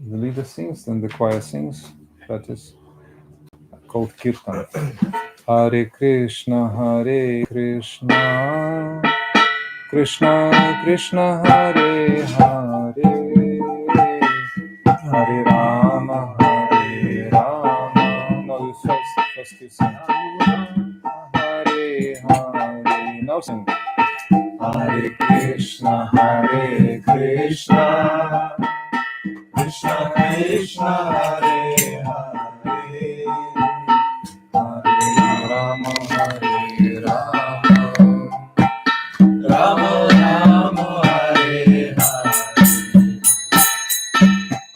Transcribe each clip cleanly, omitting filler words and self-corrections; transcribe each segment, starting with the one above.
The leader sings, then the choir sings. That is called kirtan. Hare Krishna, Krishna Krishna, Hare Hare, Hare Rama, Hare Rama. No, you first you sing. Hare Hare. Now sing. Hare Krishna, Krishna Krishna, Hare Hare, Hare Rama, Hare Rama, Rama Rama, Hare Hare.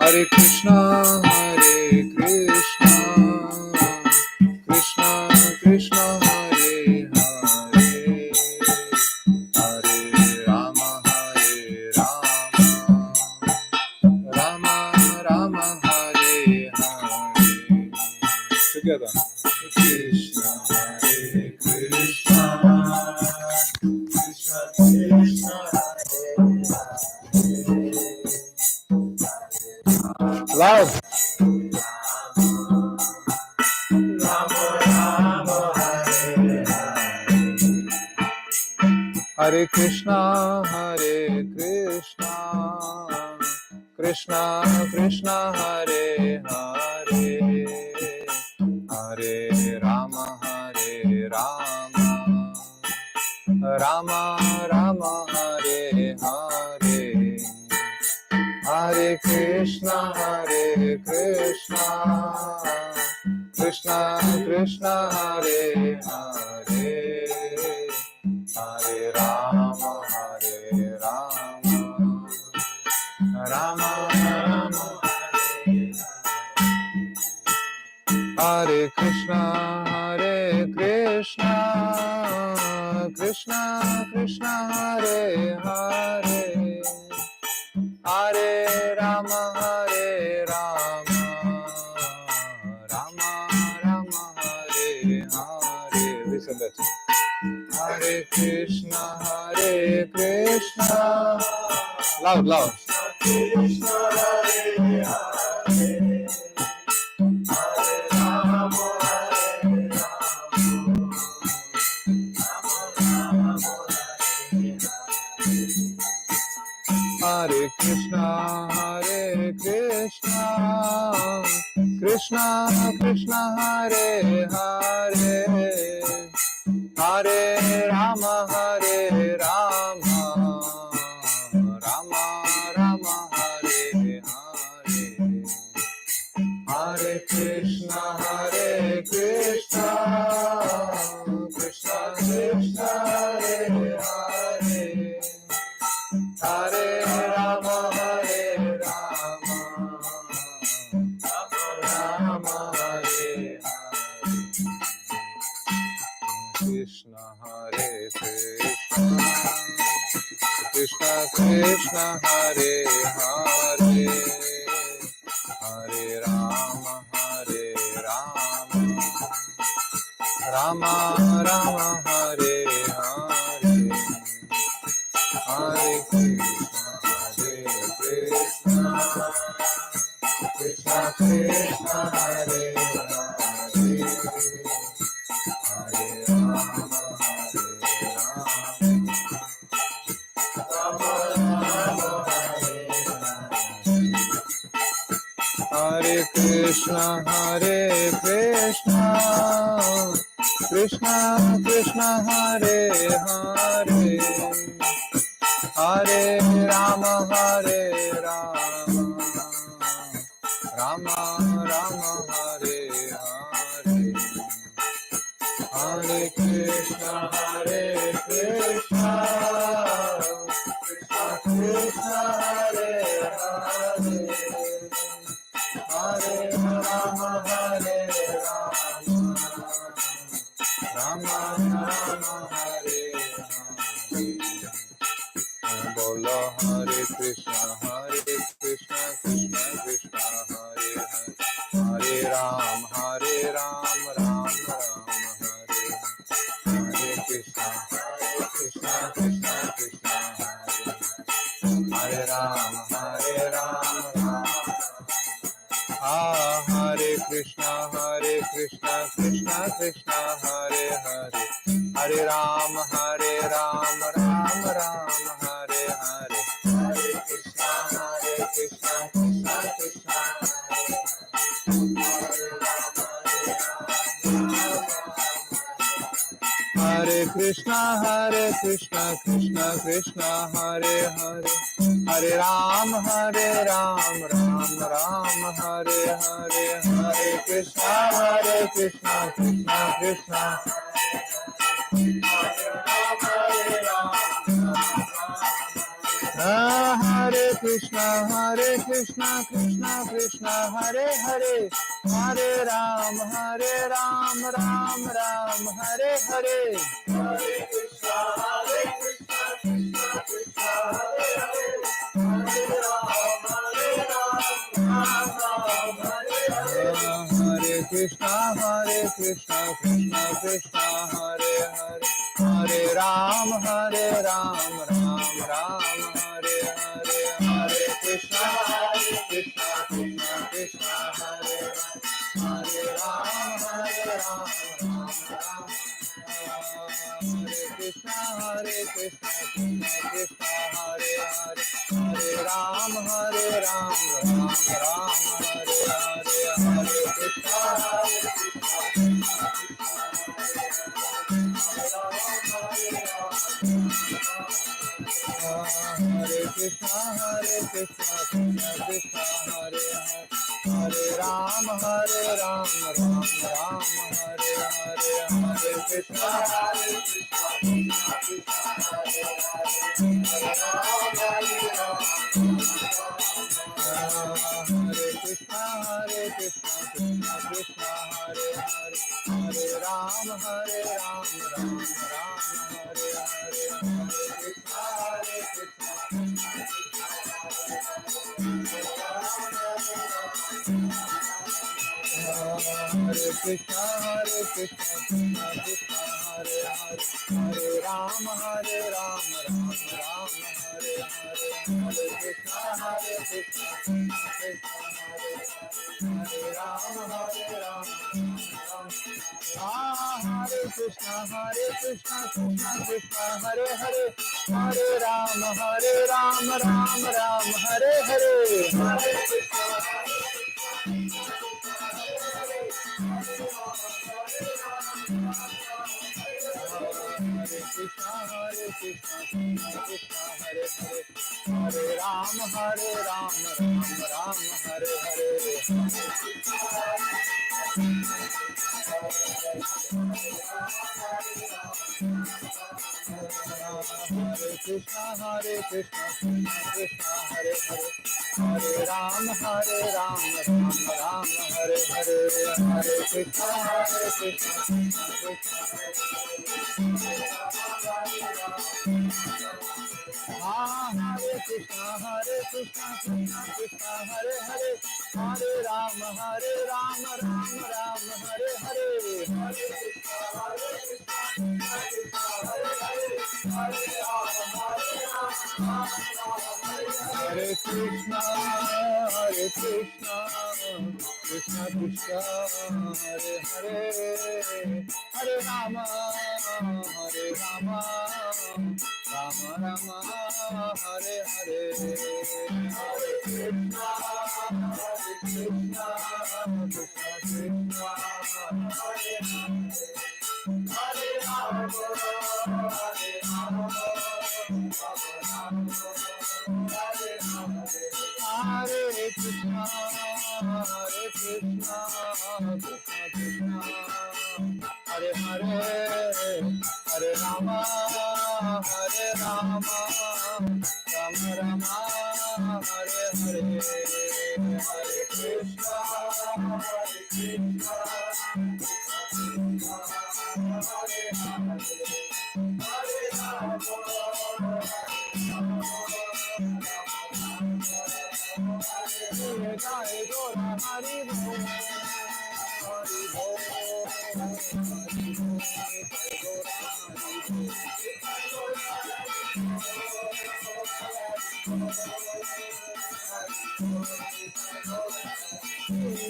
Hare Krishna, Krishna Krishna, Hare Hare, Hare Rama, Hare Rama, Rama Rama, Hare Hare. Together. Krishna, Hare Krishna, Krishna Krishna, Hare Hare. Loud. Rama Rama, Hare Hare. Hare Krishna, Krishna Krishna, Hare Hare, Hare Rama, Hare Rama, Rama Rama, Hare Hare. Hare Krishna, Krishna Krishna, Hare Hare, Hare Rama, Hare Rama, Rama Rama, Hare Hare. Hare Krishna, Krishna Krishna, Hare Hare, Hare Rama, Hare Rama, Rama Rama, Hare Hare. Listen that. Hare Krishna, loud, loud. Krishna, Hare Hare, Hare Rama, Hare Rama, Rama Rama, Hare Hare. Hare Krishna, Krishna Krishna, Hare Hare, Hare Rama, Hare Rama, Rama Rama, Hare Hare. Hare Krishna, Krishna Krishna, Hare Hare, Hare Rama, Hare Rama, Rama Hare Hare. Krishna, Hare Krishna, Krishna Hare Hare, Hare Rama, Hare Rama, Rama Rama, Hare Hare. Hare Krishna, Krishna Krishna, Hare Hare, Hare Rama, Hare Krishna, Krishna Krishna, Hare Hare, Hare Rama, Hare Rama, Rama Rama, Hare Hare. Hare Krishna, Krishna Krishna, Hare Hare, Hare Rama, Hare Rama, Rama Rama, Hare Hare. Bola Hare Krishna, Krishna Krishna, Hare Hare, Hare Ram, Ram Ram, Hare Hare Krishna, Krishna Krishna, Hare Hare Ram, Ram Ram. Hare Krishna, Krishna Krishna, Hare Hare, Hare Ram, Ram Ram, Hare Hare, Hare Krishna, Krishna Krishna, Hare Krishna, Krishna Krishna, Hare Hare, Hare Ram, Ram Ram, Hare Hare, Hare Krishna, Krishna Krishna, Hare Krishna, Krishna Krishna, Hare Hare, Hare Ram, Ram Ram, Hare Hare, Hare Krishna, Krishna Krishna, Hare Hare, Hare Ram, Ram Hare Hare, Hare Krishna, Krishna Krishna, Hare Hare, Hare Ram, Ram Hare Hare, Hare Krishna, Krishna Krishna, Hare Hare Ram, Ram Hare Krishna, Krishna Krishna, Hare Hare, Hare Ram, Ram Hare Hare, Hare Krishna, Hare Krishna, Krishna Krishna, Hare Hare, Hare Ram, Ram Hare Hare, Hare Krishna, Krishna Hare Krishna, Krishna Krishna, Hare Hare, Hare Ram, Ram Hare Hare, Hare Krishna, Hare Krishna, Krishna Krishna, Hare Hare, Hare Ram, Ram Hare Hare, Hare Krishna, Krishna Hare Ram, Ram Hare Krishna, Krishna Krishna, Hare Hare, Hare Ram, Ram Hare Hare, Hare Krishna, Hare Krishna, Krishna Krishna, Hare Hare, Hare Ram, Ram Hare Hare, Hare Krishna, Krishna Krishna, Hare Hare, Hare Ram, Ram Hare Hare, Hare Krishna, Krishna Hare Krishna, Krishna Krishna, Hare Hare, Hare Ram, Ram Hare Hare, Hare Krishna, Hare Krishna, Krishna Krishna, Hare Hare, Hare Rama, Rama Rama, Hare Hare, Hare Krishna, Krishna Krishna, Hare Hare Rama, Hare Rama, Hare Krishna, Krishna Krishna, Hare Hare, Hare Rama, Rama Rama, Hare Hare, Hare Krishna, Krishna Hare Rama, Hare Rama, Jai Gora Hari Bol, Hari Bol, Hari Bol, Jai Gora Hari Bol,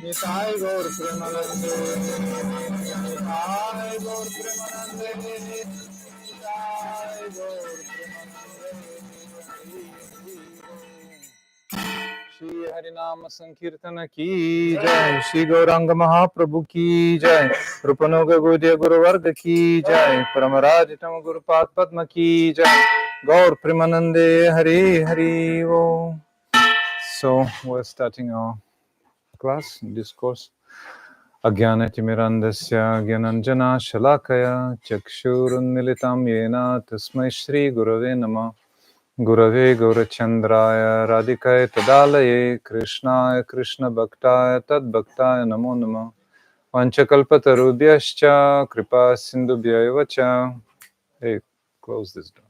Nitai Gaur Premanande, Nitai Gaur Premanande, Nitai Gaur Premanande. Shri Harinam Sankirtana ki jai, Shri Gauranga Mahaprabhu ki jai, Rupanuga Gaudiya Guru Varga ki jai, Paramarajitam Guru Pad Padma ki jai, Gaur Premanande Hari Hari Om. So we're starting our class, discourse. Agyanatimirandasya Gyananjana Shalakaya Chakshurunmilitam Yena Tasmai Shri Gurave Namah Gurave Gaurachandraya Radhikaya Tadalaye Krishnaya Krishna Bhaktaya Tad Bhaktaya Namo Namah Vanchakalpatarubhyascha Kripa Sindhubhya Vacha. Hey, close this door.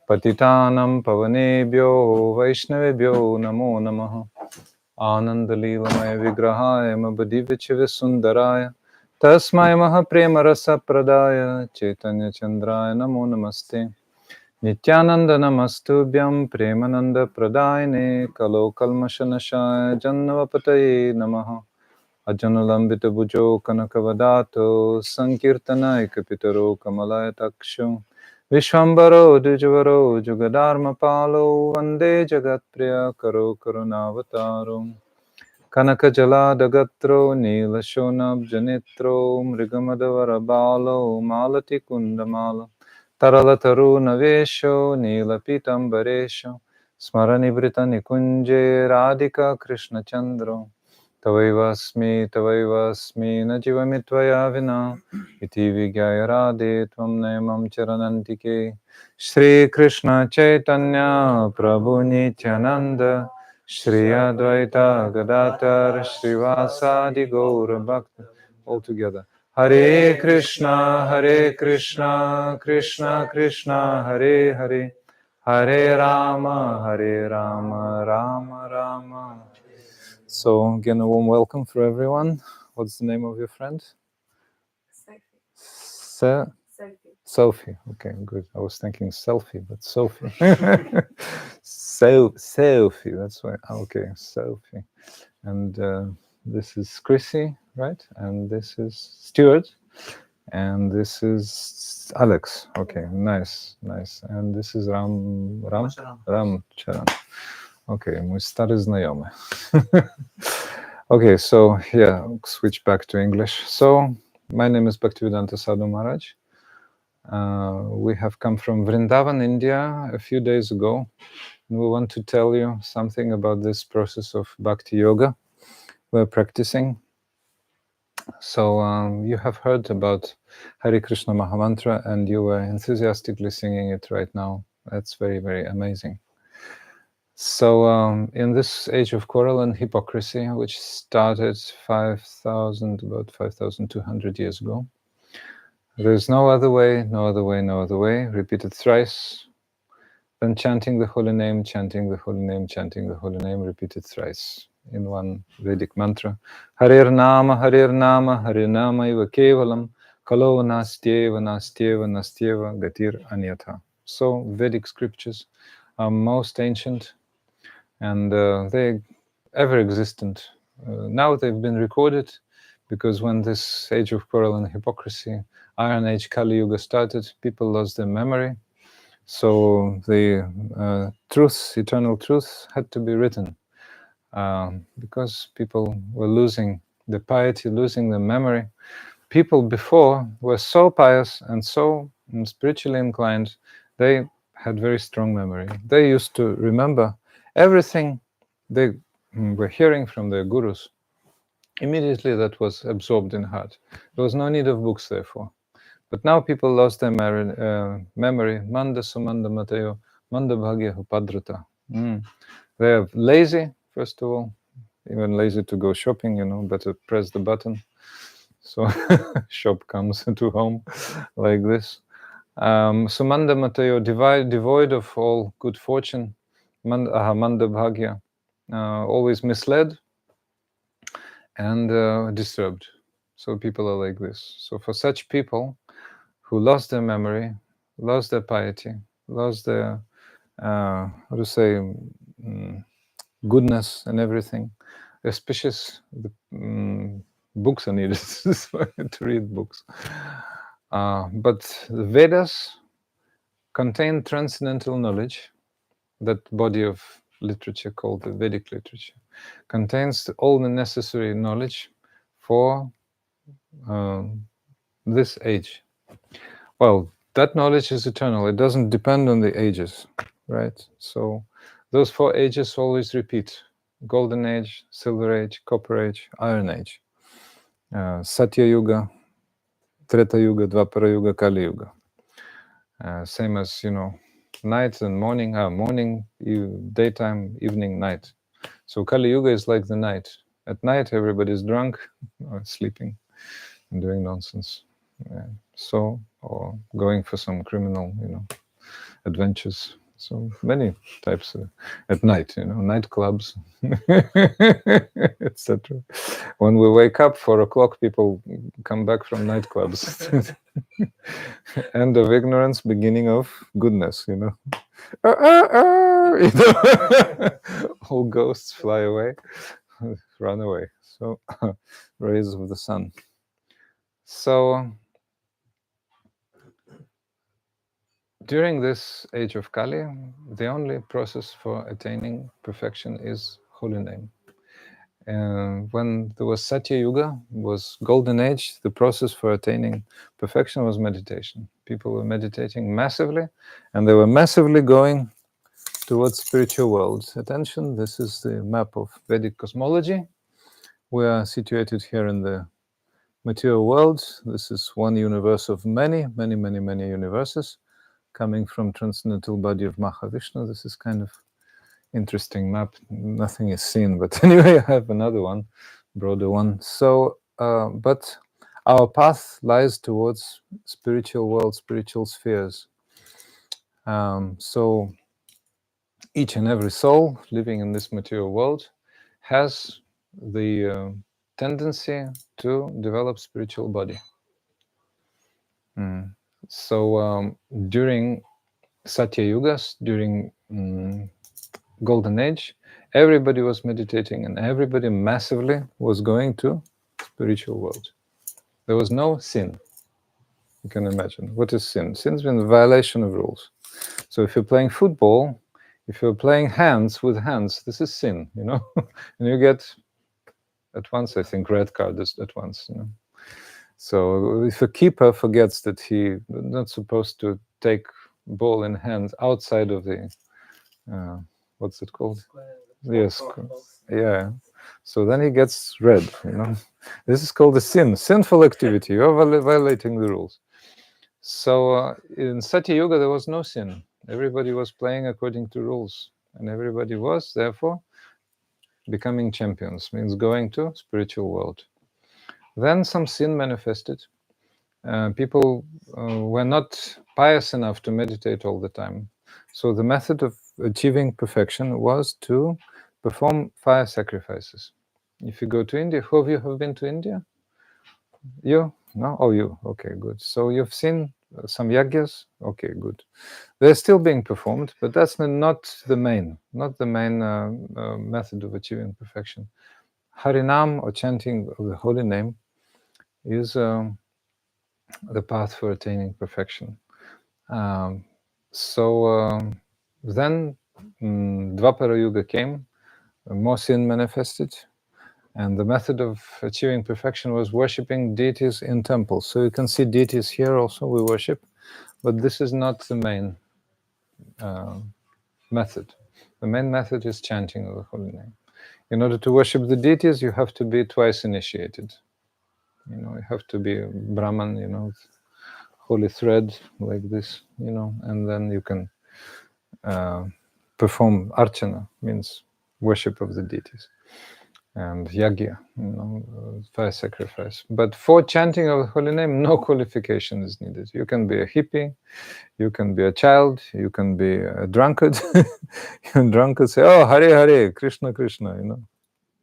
Patitanam Pavanebhyo Vaishnavebhyo Namo Namaha Anandalilamaya Vigrahaya Mabadivichave Sundaraya Tasmai Mahaprema Rasa Pradaya Chaitanya Chandraya Namo Namaste Nityananda Namastubhyam Premananda Pradayane Kalo Kalmashanashaya Jannavapataye Namaha Ajanulambita Bhujo Kanakavadato Sankirtana Ekapitaro Kamalaya Takshu Vishwambaro Dujavaro Jugadharma Palo Vande Jagat Priya Karo Karunavataram Kanaka Jala Dagatro Nila Shonab Janitro Mrigamadavara Balo Malati Kundamala Taralataru Navesho Nila Pitambaresho Smarani Britani Kunje Radhika Krishna Chandro Tavaivasmi Najivamitvaya Vina Iti Vigyaya Radhe Tvam Naimam Charanantike Shri Krishna Chaitanya Prabhu Nityananda Shri Advaita Gadatar Srivasadi Gaura Bhakta. All together. Hare Krishna, Krishna Krishna, Hare Hare, Hare Rama, Rama Rama. So again, a warm welcome for everyone. What's the name of your friend? Sophie. Sophie. Okay, good. I was thinking selfie, but Sophie. Sophie. That's why. Okay, Sophie. And this is Chrissy, right? And this is Stuart. And this is Alex. Okay, nice. And this is Ram Charan. Okay, my stary znajomy. Okay, so yeah, switch back to English. So my name is Bhaktivedanta Sadhu Maharaj. We have come from Vrindavan, India, a few days ago. And we want to tell you something about this process of Bhakti-yoga we're practicing. So you have heard about Hare Krishna Mahamantra and you were enthusiastically singing it right now. That's very, very amazing. So in this age of quarrel and hypocrisy, which started about 5,200 years ago, there's no other way, repeated thrice, than chanting the holy name, repeated thrice in one Vedic mantra. Harir Nama, iva kevalam, kalo nastyeva, gatir anyatha. So Vedic scriptures are most ancient and they're ever existent. Now they've been recorded because when this age of quarrel and hypocrisy, Iron Age Kali Yuga started, people lost their memory. So the eternal truth had to be written because people were losing the piety, losing the memory. People before were so pious and so spiritually inclined, they had very strong memory. They used to remember everything they were hearing from their gurus, immediately that was absorbed in heart. There was no need of books, therefore. But now people lost their memory. Manda sumanda mateo, manda bhagya hupadrata. They are lazy, first of all, even lazy to go shopping, better press the button. So shop comes to home like this. Sumanda mateo, devoid of all good fortune. Manda bhagya, always misled and disturbed. So people are like this. So for such people who lost their memory, lost their piety, lost their, goodness and everything, auspicious, books are needed to read books. But the Vedas contain transcendental knowledge. That body of literature called the Vedic literature contains all the necessary knowledge for this age. Well, that knowledge is eternal. It doesn't depend on the ages, right? So those 4 ages always repeat: Golden Age, Silver Age, Copper Age, Iron Age, Satya Yuga, Treta Yuga, Dvapara Yuga, Kali Yuga. Same as, night and morning, daytime, evening, night. So Kali Yuga is like the night. At night, everybody's drunk, or sleeping, and doing nonsense. Or going for some criminal, adventures. So many types at night, nightclubs, etc. When we wake up 4 o'clock, people come back from nightclubs. End of ignorance, beginning of goodness, all ghosts fly away, run away. So rays of the sun. So during this age of Kali, the only process for attaining perfection is holy name. And when there was Satya Yuga, was golden age, the process for attaining perfection was meditation. People were meditating massively, and they were massively going towards spiritual worlds. Attention, this is the map of Vedic cosmology. We are situated here in the material world. This is one universe of many, many, many, many universes coming from transcendental body of Mahavishnu. This is kind of interesting map. Nothing is seen, but anyway, I have another one, broader one. So, but our path lies towards spiritual world, spiritual spheres. So each and every soul living in this material world has the tendency to develop spiritual body. So during Satya Yugas, during Golden Age, everybody was meditating and everybody massively was going to spiritual world. There was no sin. You can imagine. What is sin? Sin's been a violation of rules. So if you're playing football, if you're playing hands with hands, this is sin, and you get at once, I think, red card at once, So if a keeper forgets that he's not supposed to take ball in hand outside of the what's it called? Yes, yeah. So then he gets red. This is called a sinful activity. You're violating the rules. So in Satya Yuga there was no sin. Everybody was playing according to rules, and everybody was therefore becoming champions. Means going to spiritual world. Then some sin manifested. People were not pious enough to meditate all the time. So the method of achieving perfection was to perform fire sacrifices. If you go to India, who of you have been to India? You? No? Oh, you. Okay, good. So you've seen some yagyas? Okay, good. They're still being performed, but that's not the main method of achieving perfection. Harinam, or chanting of the holy name, is the path for attaining perfection. Then Dvapara Yuga came, more sin manifested, and the method of achieving perfection was worshipping deities in temples. So you can see deities here also, we worship, but this is not the main method. The main method is chanting of the holy name. In order to worship the deities, you have to be twice initiated. You have to be a Brahman, holy thread like this, and then you can perform archana, means worship of the deities, and yagya, fire sacrifice. But for chanting of the holy name, no qualification is needed. You can be a hippie, you can be a child, you can be a drunkard. You drunkard say, "Oh, Hare Hare, Krishna Krishna,"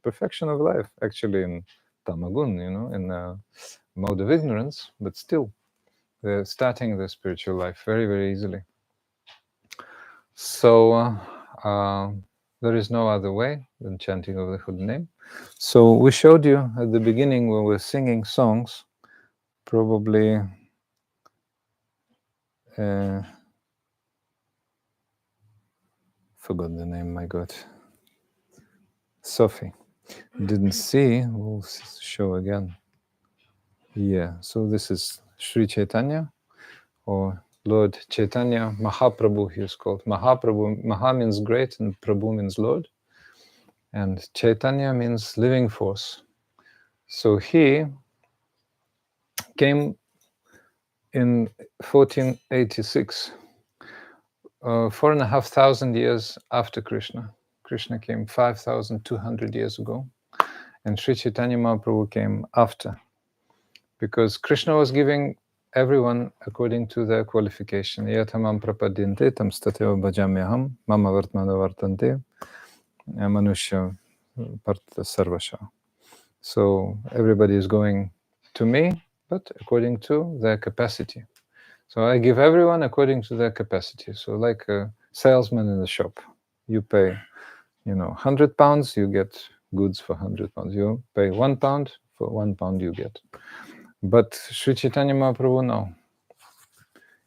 perfection of life, actually in tamagun, in mode of ignorance, but still they're starting the spiritual life very, very easily. So there is no other way than chanting of the holy name. So we showed you at the beginning when we were singing songs, probably forgot the name, my God. Sophie. Didn't see, we'll show again. Yeah, so this is Sri Caitanya, or Lord Caitanya Mahaprabhu, he is called. Mahaprabhu, Maha means great and Prabhu means Lord. And Caitanya means living force. So he came in 1486, 4,500 years after Krishna. Krishna came 5,200 years ago, and Sri Chaitanya Mahaprabhu came after, because Krishna was giving everyone according to their qualification. Yatamam prapadyante tam stateva bhajamyaham mama vartmana vartante manusha partha sarvasha. So everybody is going to me, but according to their capacity. So I give everyone according to their capacity. So like a salesman in the shop, you pay, 100 pounds, you get goods for 100 pounds. You pay 1 pound, for 1 pound you get. But Sri Chaitanya Mahaprabhu, no.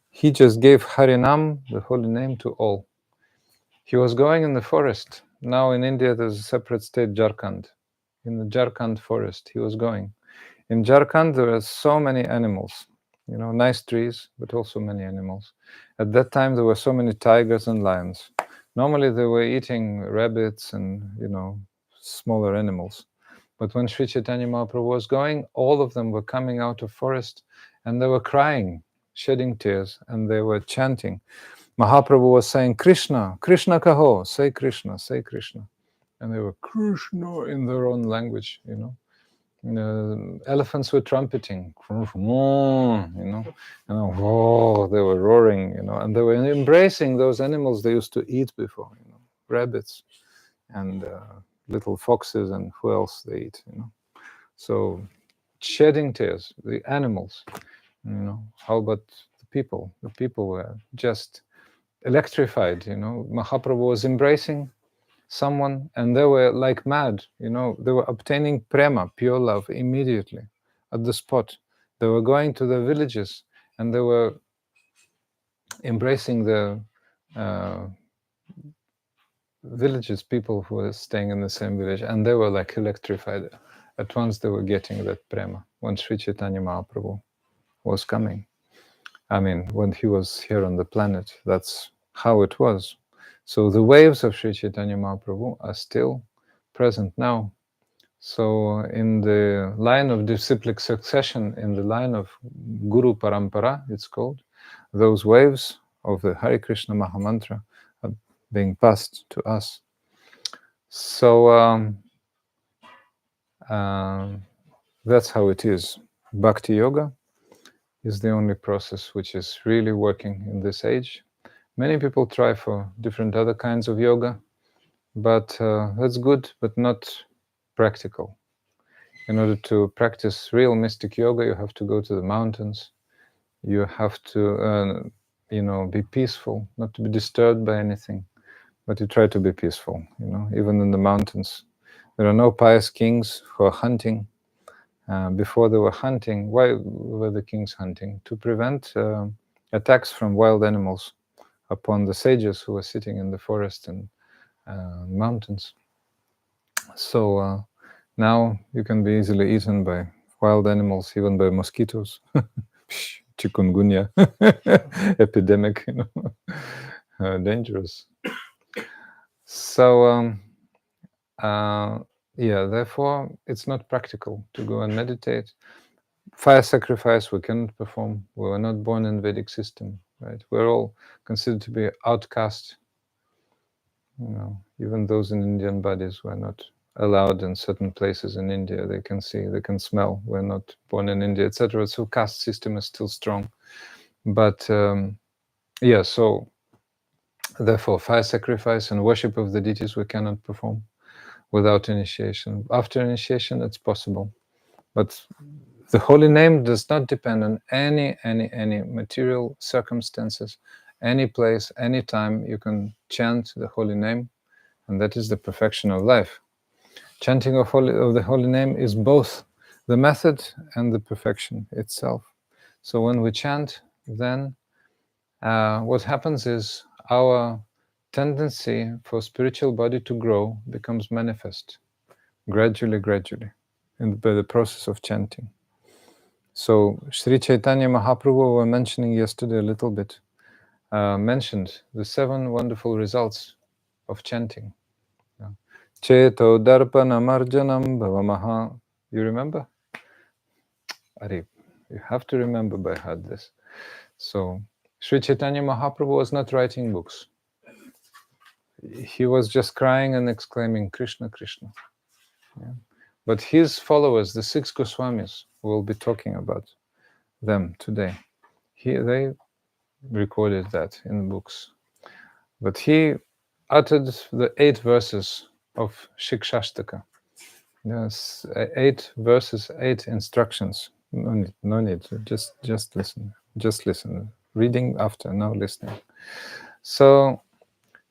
He just gave Harinam, the holy name, to all. He was going in the forest. Now in India there's a separate state, Jharkhand. In the Jharkhand forest he was going. In Jharkhand there are so many animals, nice trees, but also many animals. At that time there were so many tigers and lions. Normally they were eating rabbits and, smaller animals. But when Sri Chaitanya Mahaprabhu was going, all of them were coming out of forest and they were crying, shedding tears, and they were chanting. Mahaprabhu was saying, Krishna, Krishna kaho, say Krishna, say Krishna. And they were Krishna in their own language, elephants were trumpeting, and they were roaring, and they were embracing those animals they used to eat before, rabbits and little foxes and who else they eat, So shedding tears, the animals, how about the people? The people were just electrified, Mahaprabhu was embracing someone and they were like mad, they were obtaining prema, pure love, immediately at the spot. They were going to the villages and they were embracing the villages, people who were staying in the same village, and they were like electrified. At once they were getting that prema when Sri Chaitanya Mahaprabhu was coming. I mean, when he was here on the planet, that's how it was. So the waves of Sri Chaitanya Mahaprabhu are still present now. So in the line of disciplic succession, in the line of Guru Parampara, it's called, those waves of the Hare Krishna Mahamantra are being passed to us. So that's how it is. Bhakti-yoga is the only process which is really working in this age. Many people try for different other kinds of yoga, but that's good, but not practical. In order to practice real mystic yoga, you have to go to the mountains. You have to, be peaceful, not to be disturbed by anything, but you try to be peaceful, even in the mountains. There are no pious kings who are hunting. Before they were hunting, why were the kings hunting? To prevent attacks from wild animals upon the sages who were sitting in the forest and mountains. So now you can be easily eaten by wild animals, even by mosquitoes. Chikungunya epidemic, dangerous. So, therefore, it's not practical to go and meditate. Fire sacrifice we cannot perform. We were not born in Vedic system, right? We're all considered to be outcast. Even those in Indian bodies were not allowed in certain places in India. They can see, they can smell. We're not born in India, etc. So caste system is still strong. But so therefore, fire sacrifice and worship of the deities we cannot perform without initiation. After initiation, it's possible. But the holy name does not depend on any material circumstances, any place, any time. You can chant the holy name, and that is the perfection of life. Chanting of the holy name is both the method and the perfection itself. So when we chant, then what happens is our tendency for spiritual body to grow becomes manifest gradually by the process of chanting. So Sri Caitanya Mahaprabhu, we were mentioning yesterday a little bit, mentioned the 7 wonderful results of chanting. Cheto darpana marjanam bhavamaha. You remember? Ari, you have to remember by heart this. So Sri Chaitanya Mahaprabhu was not writing books. He was just crying and exclaiming, Krishna, Krishna. Yeah. But his followers, the 6 Goswamis, we'll be talking about them today. They recorded that in books. But he uttered the 8 verses of Shikshashtaka. Yes, 8 verses, 8 instructions. No need. Just listen. Just listen. Reading after, now listening. So,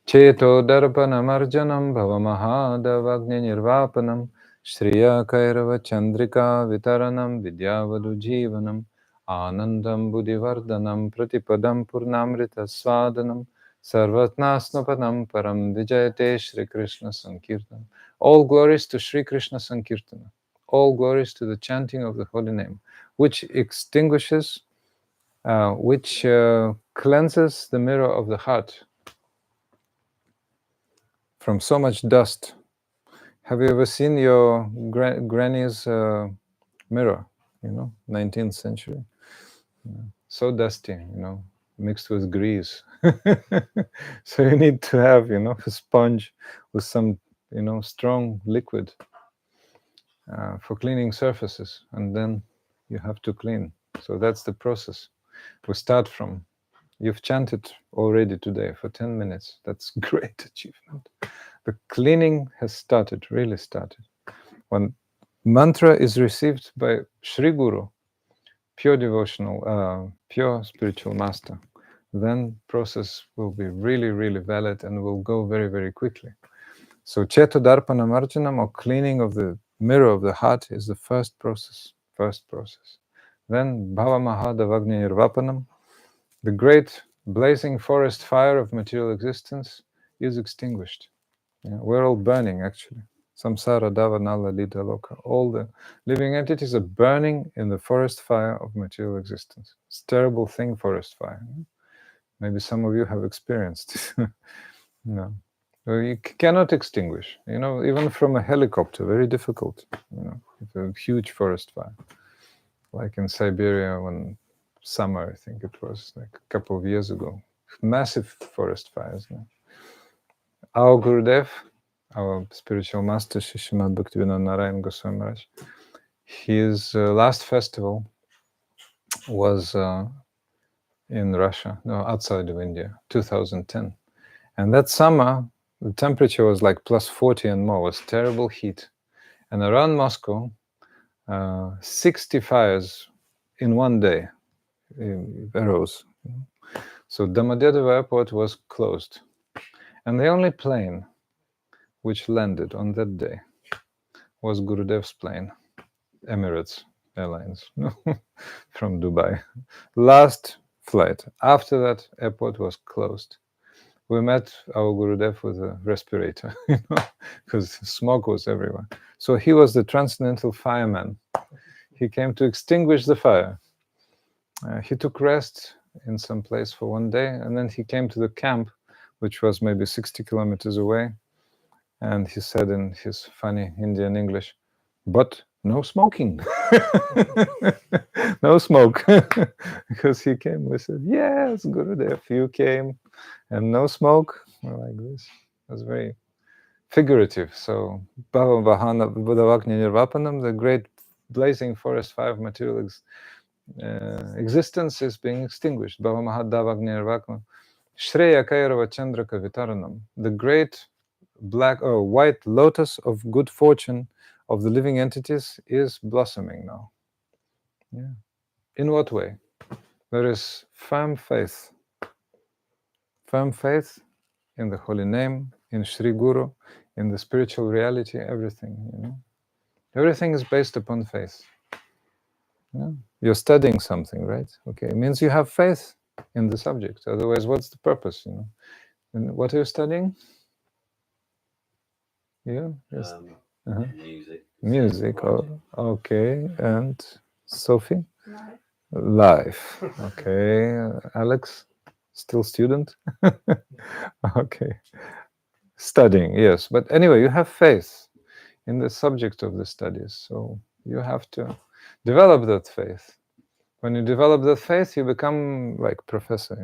Cheto darpana marjanam bhavamahadavagnya nirvapanam Shriya kairava chandrika vitaranam vidyavadu jivanam Anandam buddhivardhanam pratipadam purnamrita swadanam Sarvatnasnapadam param vijayate Shri Krishna Sankirtanam. All glories to Shri Krishna Sankirtana. All glories to the chanting of the holy name, which extinguishes, which cleanses the mirror of the heart from so much dust. Have you ever seen your granny's mirror? 19th century. So dusty, mixed with grease. So you need to have, a sponge with some, strong liquid for cleaning surfaces, and then you have to clean. So that's the process. We start from, you've chanted already today for 10 minutes. That's great achievement. The cleaning has started, really started. When mantra is received by Sri Guru, pure devotional, pure spiritual master, then process will be really valid and will go very quickly. So Cheto Darpana Marjanam, or cleaning of the mirror of the heart, is the first process. Then Bhava Mahadavagnya Nirvapanam, the great blazing forest fire of material existence, is extinguished. We're all burning, actually. Samsara, Dava, Nala, Lita, Loka. All the living entities are burning in the forest fire of material existence. It's a terrible thing, forest fire. Maybe some of you have experienced it. No. You cannot extinguish, even from a helicopter, very difficult, it's a huge forest fire. Like in Siberia, when summer, I think it was like a couple of years ago, massive forest fires. Our Gurudev, our spiritual master, Srimad Bhaktivinoda Narayan Goswami Maharaj, his last festival was in Russia, outside of India, 2010. And that summer, the temperature was like plus 40 and more, it was terrible heat. And around Moscow, 60 fires in one day arose. So Domodedovo airport was closed. And the only plane which landed on that day was Gurudev's plane, Emirates Airlines, from Dubai. Last flight. After that, airport was closed. We met our Gurudev with a respirator, because smoke was everywhere. So he was the transcendental fireman. He came to extinguish the fire. He took rest in some place for one day, and then he came to the camp, which was maybe 60 kilometers away, And he said in his funny Indian English, but no smoking. No smoke. Because he came, we said, yes, Gurudev, you came, and no smoke, like this. It was very figurative. So, Bhava Vahana Buddhavakni Nirvapanam, the great blazing forest fire of material existence is being extinguished. Bhava Mahadavagni Nirvapanam. Shreya Kairava Chandraka Vitaranam, the great black or white lotus of good fortune of the living entities is blossoming now. Yeah. In what way? There is firm faith in the holy name, in Sri Guru, in the spiritual reality, everything. Everything is based upon faith. Yeah. You're studying something, right? Okay, it means you have faith in the subject. Otherwise, what's the purpose? And what are you studying? Yeah. Yes. Music. Music. Oh, okay. And Sophie? Life. Okay. Alex? Still student? Okay. Studying, yes. But anyway, you have faith in the subject of the studies. So you have to develop that faith. When you develop that faith, you become like professor,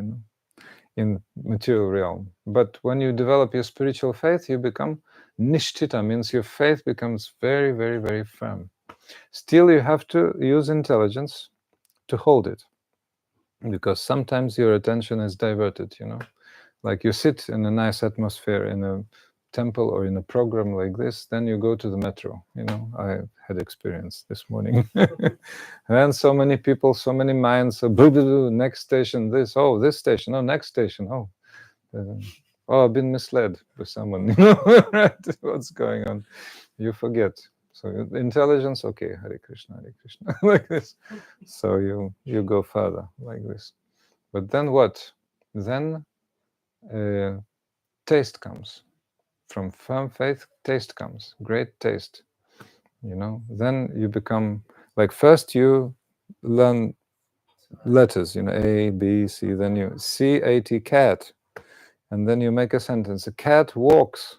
in material realm. But when you develop your spiritual faith, you become nishtita, means your faith becomes very, very, very firm. Still, you have to use intelligence to hold it, because sometimes your attention is diverted, like you sit in a nice atmosphere in a temple or in a program like this, then you go to the metro. I had experience this morning. And so many people, so many minds, so next station this, oh, this station, oh, next station, oh, I've been misled by someone. Right? What's going on? You forget. So intelligence, okay, Hare Krishna, like this. So you go further like this. But then what? Then taste comes. From firm faith, taste comes. Great taste. Then you become like, first you learn letters, A, B, C, then you C-A-T, cat. And then you make a sentence. A cat walks.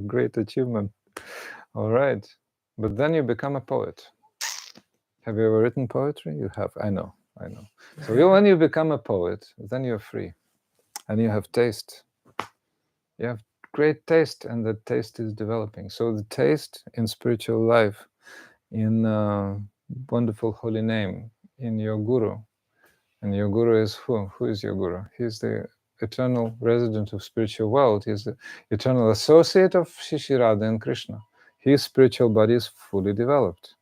Great achievement. All right. But then you become a poet. Have you ever written poetry? You have. I know. So when you become a poet, then you're free. And you have taste. You have great taste, and that taste is developing. So the taste in spiritual life, in wonderful holy name, in your guru. And your guru is who? Who is your guru? He's the eternal resident of spiritual world. He's the eternal associate of Shishirada and Krishna. His spiritual body is fully developed.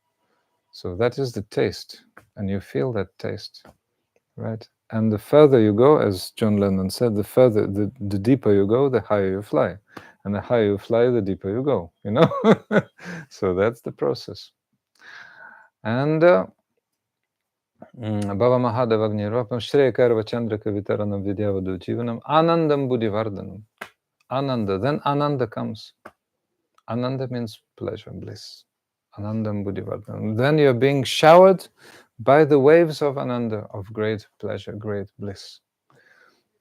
So that is the taste, and you feel that taste, right? And the further you go, as John Lennon said, the deeper you go, the higher you fly. And the higher you fly, the deeper you go, So that's the process. And Bhava Mahadevagni Shreya Karva Chandra Kavitaranam Vidyavadu Jivanam Anandam Buddhivardhanam. Ananda. Then Ananda comes. Ananda means pleasure, bliss. Anandam Buddhivardhanam. Then you're being showered by the waves of Ananda, of great pleasure, great bliss.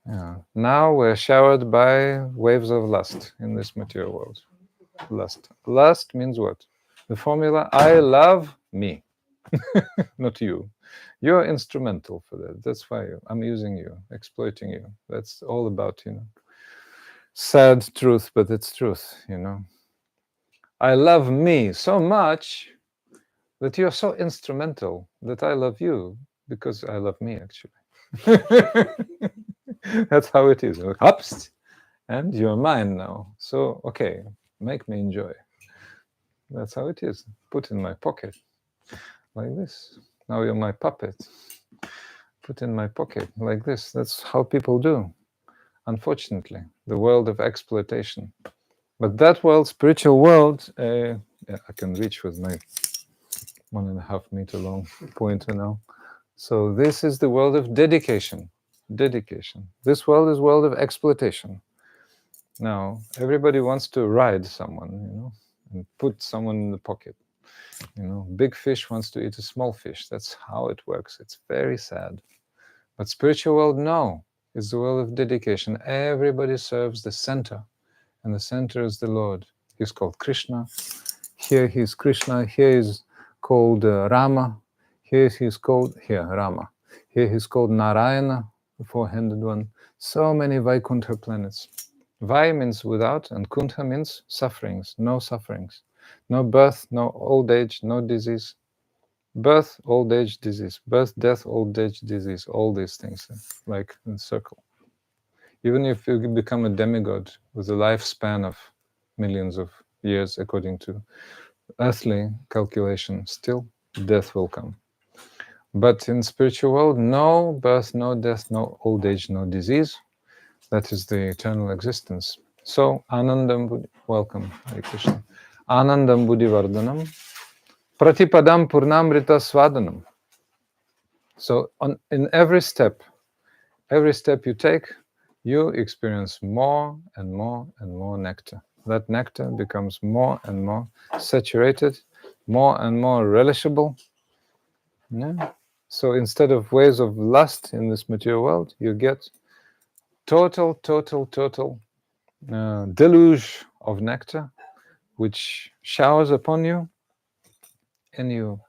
Yeah. Now we're showered by waves of lust in this material world. Lust. Lust means what? The formula, I love me, not you. You're instrumental for that. That's why I'm using you, exploiting you. That's all about, sad truth, but it's truth, I love me so much that you're so instrumental that I love you because I love me, actually. That's how it is. Ups, and you're mine now. So, okay, make me enjoy. That's how it is. Put in my pocket, like this. Now you're my puppet. Put in my pocket, like this. That's how people do, unfortunately. The world of exploitation. But that world, spiritual world, I can reach with my 1.5 meter long pointer now. So this is the world of dedication. Dedication. This world is world of exploitation. Now, everybody wants to ride someone, and put someone in the pocket. Big fish wants to eat a small fish. That's how it works. It's very sad. But spiritual world, no. It's the world of dedication. Everybody serves the center, and the center is the Lord. he's called Krishna. Here he's Krishna. Here is called Rama. Here he's called Rama. Here he's called Narayana, the four-handed one. So many Vaikuntha planets. Vai means without, and Kuntha means sufferings, no sufferings. No birth, no old age, no disease. Birth, old age, disease. Birth, death, old age, disease. All these things, like in a circle. Even if you become a demigod with a lifespan of millions of years, according to earthly calculation, still death will come. But in spiritual world, no birth, no death, no old age, no disease. That is the eternal existence. So, Anandam Buddhi, welcome, Hare Krishna. Anandam Buddhi Vardhanam, Pratipadam Purnamrita Swadanam. So, in every step you take, you experience more and more and more nectar. That nectar becomes more and more saturated, more and more relishable. Yeah. So instead of waves of lust in this material world, you get total deluge of nectar, which showers upon you, and you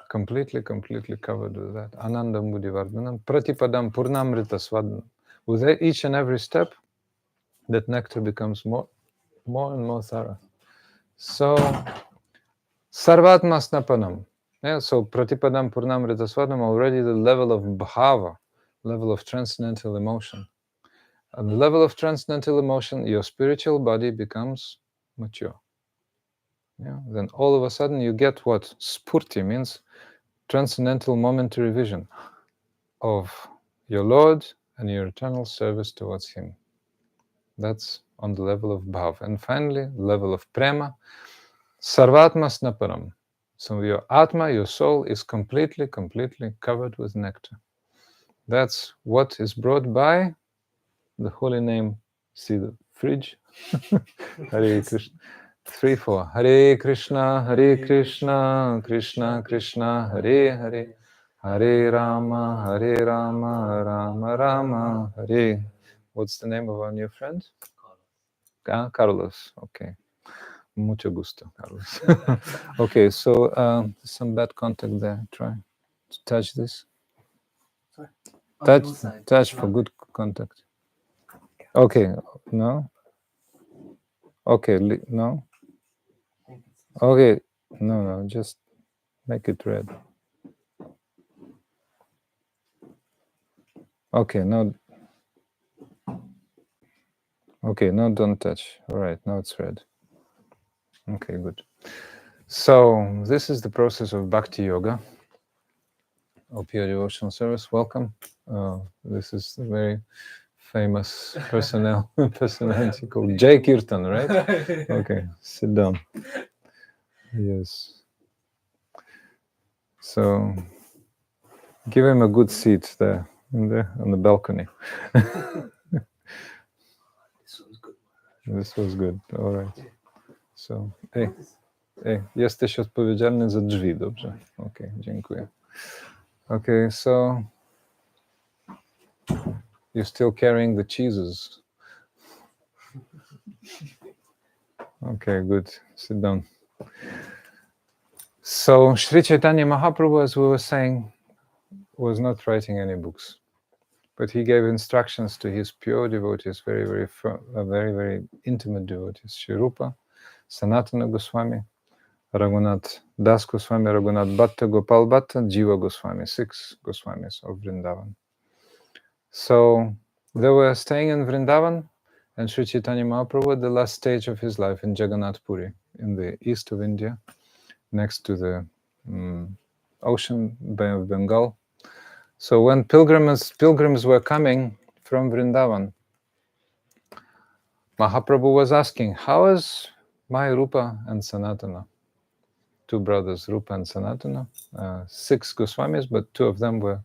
completely covered with that. Anandam Buddhi Vardhanam, Pratipadam Purnamrita Swadanam. With each and every step, that nectar becomes more and more thorough. So, Sarvatma Snapanam. Yeah, so Pratipadam Purnamrita Swadam, already the level of bhava, level of transcendental emotion. At the level of transcendental emotion, your spiritual body becomes mature. Yeah, then all of a sudden you get what? Spurti means transcendental momentary vision of your Lord and your eternal service towards Him. That's on the level of bhav. And finally, level of prema, sarvatma snaparam. So your atma, your soul, is completely covered with nectar. That's what is brought by the holy name. See the fridge? Hare Krishna. 3, 4. Hare Krishna, Krishna Krishna, Hare Hare. Hare Rama, Rama Rama, Hare. What's the name of our new friend? Carlos. Okay. Mucho gusto, Carlos. Okay, so some bad contact there. Try to touch this. Touch for good contact. Okay, no? Okay, no? Okay, no, just make it red. Okay, no. Okay, no, don't touch. All right, now it's red. Okay, good. So this is the process of Bhakti-yoga, or pure devotional service. Welcome. This is a very famous personality called Jai Kirtan, right? Okay, sit down. Yes. So give him a good seat there, on the balcony. This was good. All right. So, jesteś odpowiedzialny za drzwi, dobrze? Okay, dziękuję. Okay, so you're still carrying the cheeses. Okay, good. Sit down. So, Sri Caitanya Mahaprabhu, as we were saying, was not writing any books, but he gave instructions to his pure devotees, very intimate devotees, Sri Rupa, Sanatana Goswami, Raghunath Das Goswami, Raghunath Bhatta, Gopal Bhatta, Jiva Goswami, 6 Goswamis of Vrindavan. So they were staying in Vrindavan, and Sri Chaitanya Mahaprabhu at the last stage of his life in Jagannath Puri, in the east of India, next to the ocean, Bay of Bengal. So when pilgrims were coming from Vrindavan, Mahaprabhu was asking, how is my Rupa and Sanatana? 2 brothers, Rupa and Sanatana, 6 Goswamis, but 2 of them were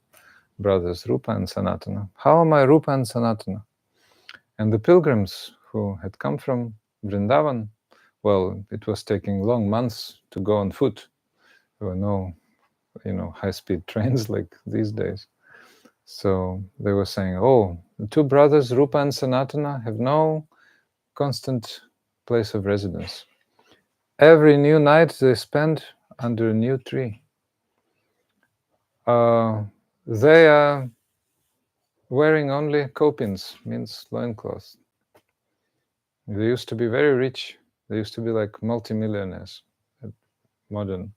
brothers, Rupa and Sanatana. How are my Rupa and Sanatana? And the pilgrims who had come from Vrindavan, well, it was taking long months to go on foot. There were no, high-speed trains like these days. So they were saying, oh, the 2 brothers, Rupa and Sanatana, have no constant place of residence. Every new night they spend under a new tree. They are wearing only kopins, means loincloth. They used to be very rich. They used to be like multimillionaires at modern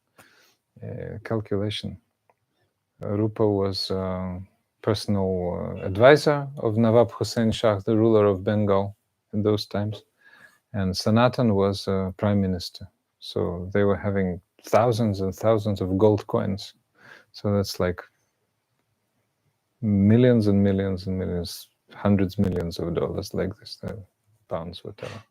calculation. Rupa was personal advisor of Nawab Hussain Shah, the ruler of Bengal in those times. And Sanatan was prime minister. So they were having thousands and thousands of gold coins. So that's like millions and millions and millions, hundreds of millions of dollars like this, pounds, whatever.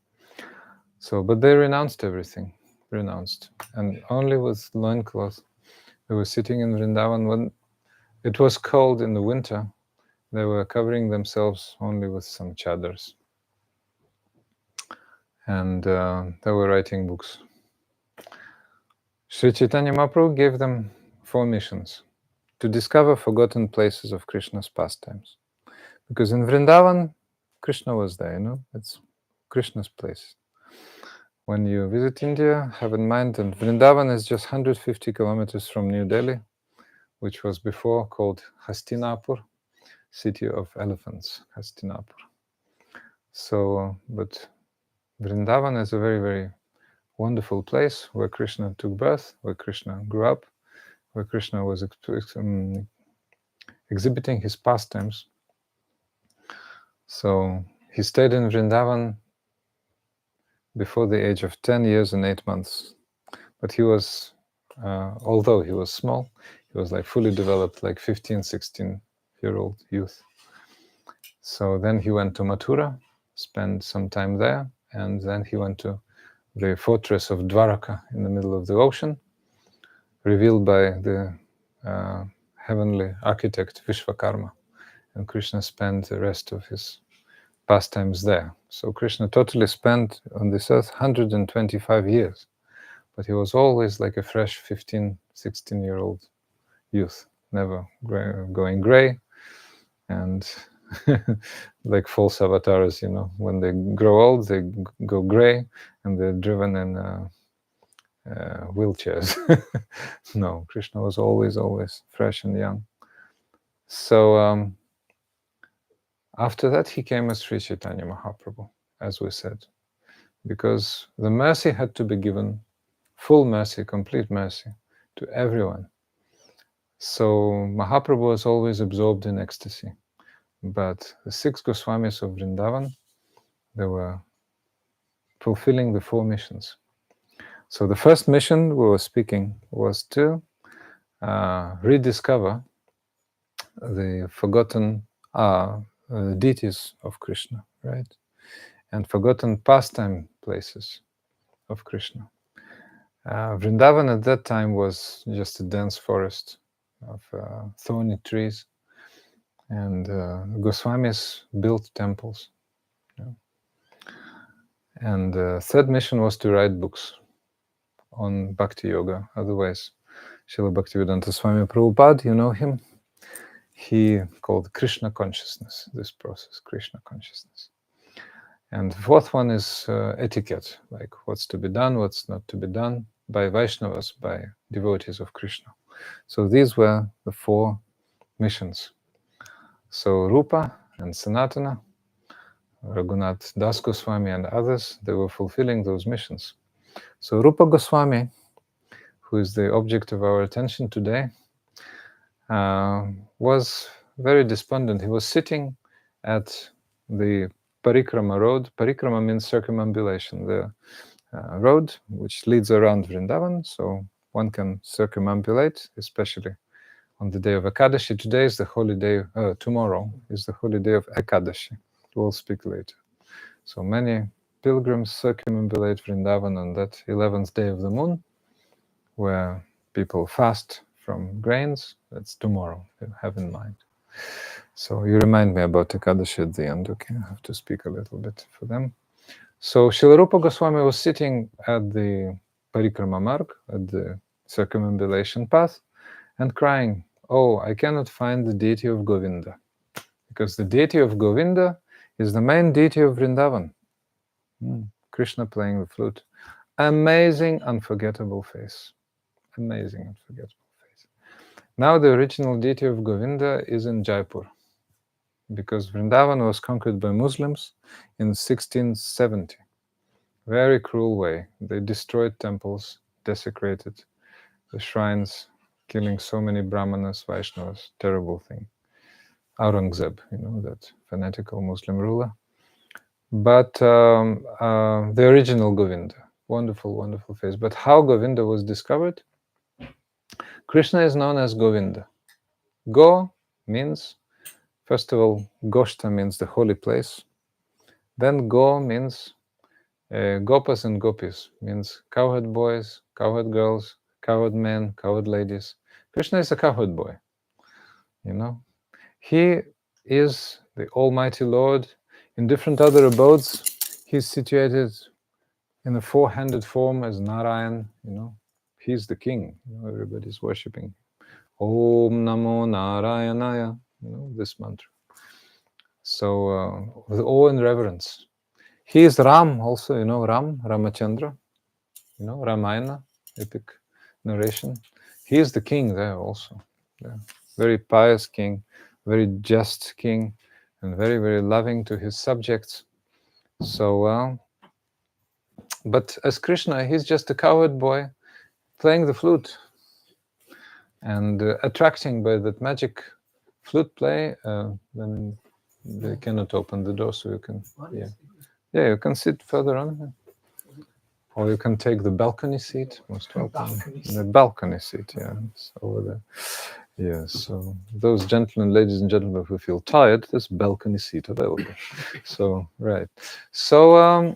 So, but they renounced everything, and only with loincloth. They were sitting in Vrindavan when it was cold in the winter. They were covering themselves only with some chadars. And they were writing books. Sri Caitanya Mahaprabhu gave them 4 missions: to discover forgotten places of Krishna's pastimes. Because in Vrindavan, Krishna was there, it's Krishna's place. When you visit India, have in mind that Vrindavan is just 150 kilometers from New Delhi, which was before called Hastinapur, city of elephants, Hastinapur. So, but Vrindavan is a very, very wonderful place where Krishna took birth, where Krishna grew up, where Krishna was exhibiting his pastimes. So he stayed in Vrindavan before the age of 10 years and 8 months. But he was, although he was small, he was like fully developed, like 15, 16-year-old youth. So then he went to Mathura, spent some time there, and then he went to the fortress of Dwaraka in the middle of the ocean, revealed by the heavenly architect Vishvakarma. And Krishna spent the rest of his pastimes there. So Krishna totally spent on this earth 125 years. But he was always like a fresh 15, 16-year-old youth, never going gray. And like false avatars, when they grow old, they go gray and they're driven in wheelchairs. No, Krishna was always fresh and young. So after that, he came as Sri Caitanya Mahaprabhu, as we said, because the mercy had to be given, full mercy, complete mercy, to everyone. So Mahaprabhu was always absorbed in ecstasy. But the 6 Goswamis of Vrindavan, they were fulfilling the 4 missions. So the first mission we were speaking was to rediscover the forgotten deities of Krishna, right? And forgotten pastime places of Krishna. Vrindavan at that time was just a dense forest of thorny trees, and Goswamis built temples. And the third mission was to write books on Bhakti-yoga. Otherwise, Srila Bhaktivedanta Swami Prabhupada, you know him, he called Krishna consciousness, this process, Krishna consciousness. And the fourth one is etiquette, like what's to be done, what's not to be done by Vaishnavas, by devotees of Krishna. So these were the 4 missions. So Rupa and Sanatana, Raghunath Das Goswami and others, they were fulfilling those missions. So Rupa Goswami, who is the object of our attention today, was very despondent. He was sitting at the Parikrama road. Parikrama means circumambulation, the road which leads around Vrindavan, so one can circumambulate, especially on the day of Ekadashi. Today is the holy day, tomorrow is the holy day of Ekadashi. We'll speak later. So many pilgrims circumambulate Vrindavan on that 11th day of the moon, where people fast from grains. That's tomorrow, have in mind. So you remind me about Ekadashi at the end, okay? I have to speak a little bit for them. So Srila Rupa Goswami was sitting at the Parikrama Marg, at the circumambulation path, and crying, "Oh, I cannot find the deity of Govinda." Because the deity of Govinda is the main deity of Vrindavan. Krishna playing the flute. Amazing, unforgettable face. Amazing, unforgettable face. Now the original deity of Govinda is in Jaipur, because Vrindavan was conquered by Muslims in 1670. Very cruel way. They destroyed temples, desecrated the shrines, killing so many Brahmanas, Vaishnavas. Terrible thing. Aurangzeb, that fanatical Muslim ruler. But the original Govinda, wonderful, wonderful face. But how Govinda was discovered? Krishna is known as Govinda. Go means, first of all, Goshta means the holy place. Then Go means Gopas and Gopis, means cowherd boys, cowherd girls, cowherd men, cowherd ladies. Krishna is a cowherd boy. He is the Almighty Lord. In different other abodes, he's situated in a four-handed form as Narayan. He's the king. Everybody's worshipping. Om Namo Narayanaya. This mantra. So with awe and reverence. He is Ram also. Ram, Ramachandra. Ramayana, epic narration. He is the king there also. Yeah. Very pious king, very just king, and very, very loving to his subjects. So, but as Krishna, he's just a cowherd boy playing the flute and attracting by that magic flute play. Then they cannot open the door, so you can, you can sit further on. Or you can take the balcony seat, most welcome. The balcony seat, it's over there. Yes, so those gentlemen, ladies and gentlemen who feel tired, there's balcony seat available. So, right. So,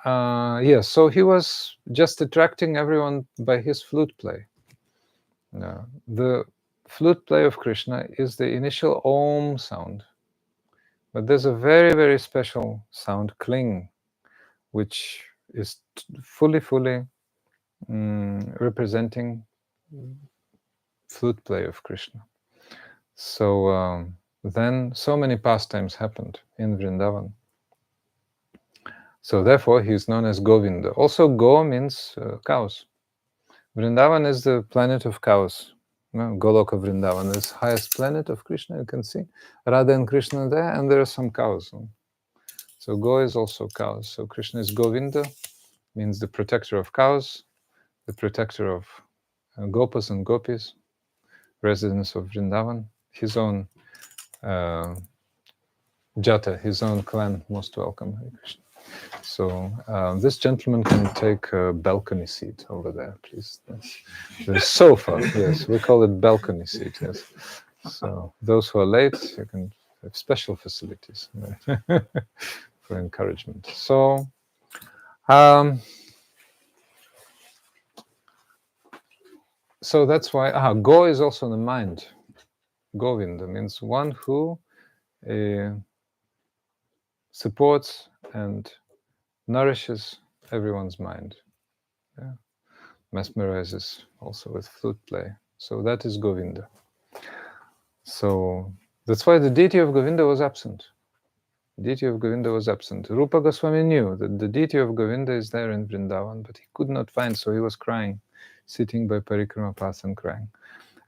so he was just attracting everyone by his flute play. The flute play of Krishna is the initial Om sound. But there's a very, very special sound, Kling, which is fully representing flute play of Krishna. So then so many pastimes happened in Vrindavan. So therefore he is known as Govinda. Also Go means cows. Vrindavan is the planet of cows. Goloka Vrindavan is the highest planet of Krishna, you can see. Radha and Krishna there, and there are some cows. So Go is also cows. So Krishna is Govinda, means the protector of cows, the protector of Gopas and Gopis, residents of Vrindavan, his own Jata, his own clan, most welcome, Hare Krishna. So this gentleman can take a balcony seat over there, please. There's sofa, yes, we call it balcony seat, yes. So those who are late, you can have special facilities for encouragement. So, so that's why, Go is also the mind. Govinda means one who supports and nourishes everyone's mind. Mesmerizes also with flute play. So that is Govinda. So that's why the deity of Govinda was absent. The deity of Govinda was absent. Rupa Goswami knew that the deity of Govinda is there in Vrindavan, but he could not find, so he was crying, sitting by Parikrama path and crying.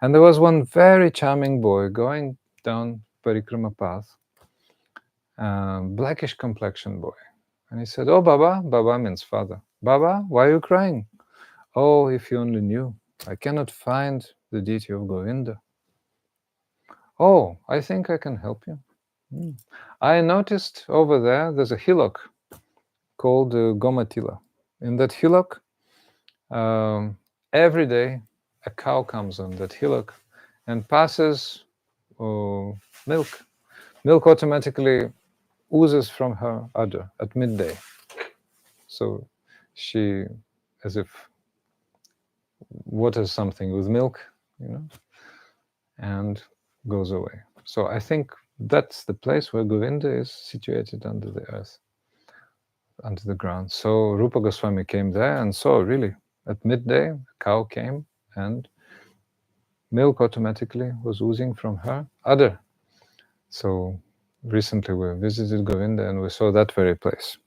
And there was one very charming boy going down Parikrama path, blackish complexion boy. And he said, "Oh, Baba," Baba means father. "Baba, why are you crying?" "Oh, if you only knew, I cannot find the deity of Govinda." "Oh, I think I can help you. I noticed over there's a hillock called Gomatila. In that hillock, every day a cow comes on that hillock and passes milk. Milk automatically oozes from her udder at midday. So she, as if waters something with milk, and goes away. So I think that's the place where Govinda is situated under the earth, under the ground. So Rupa Goswami came there and saw, really, at midday, a cow came and milk automatically was oozing from her udder. So recently we visited Govinda and we saw that very place.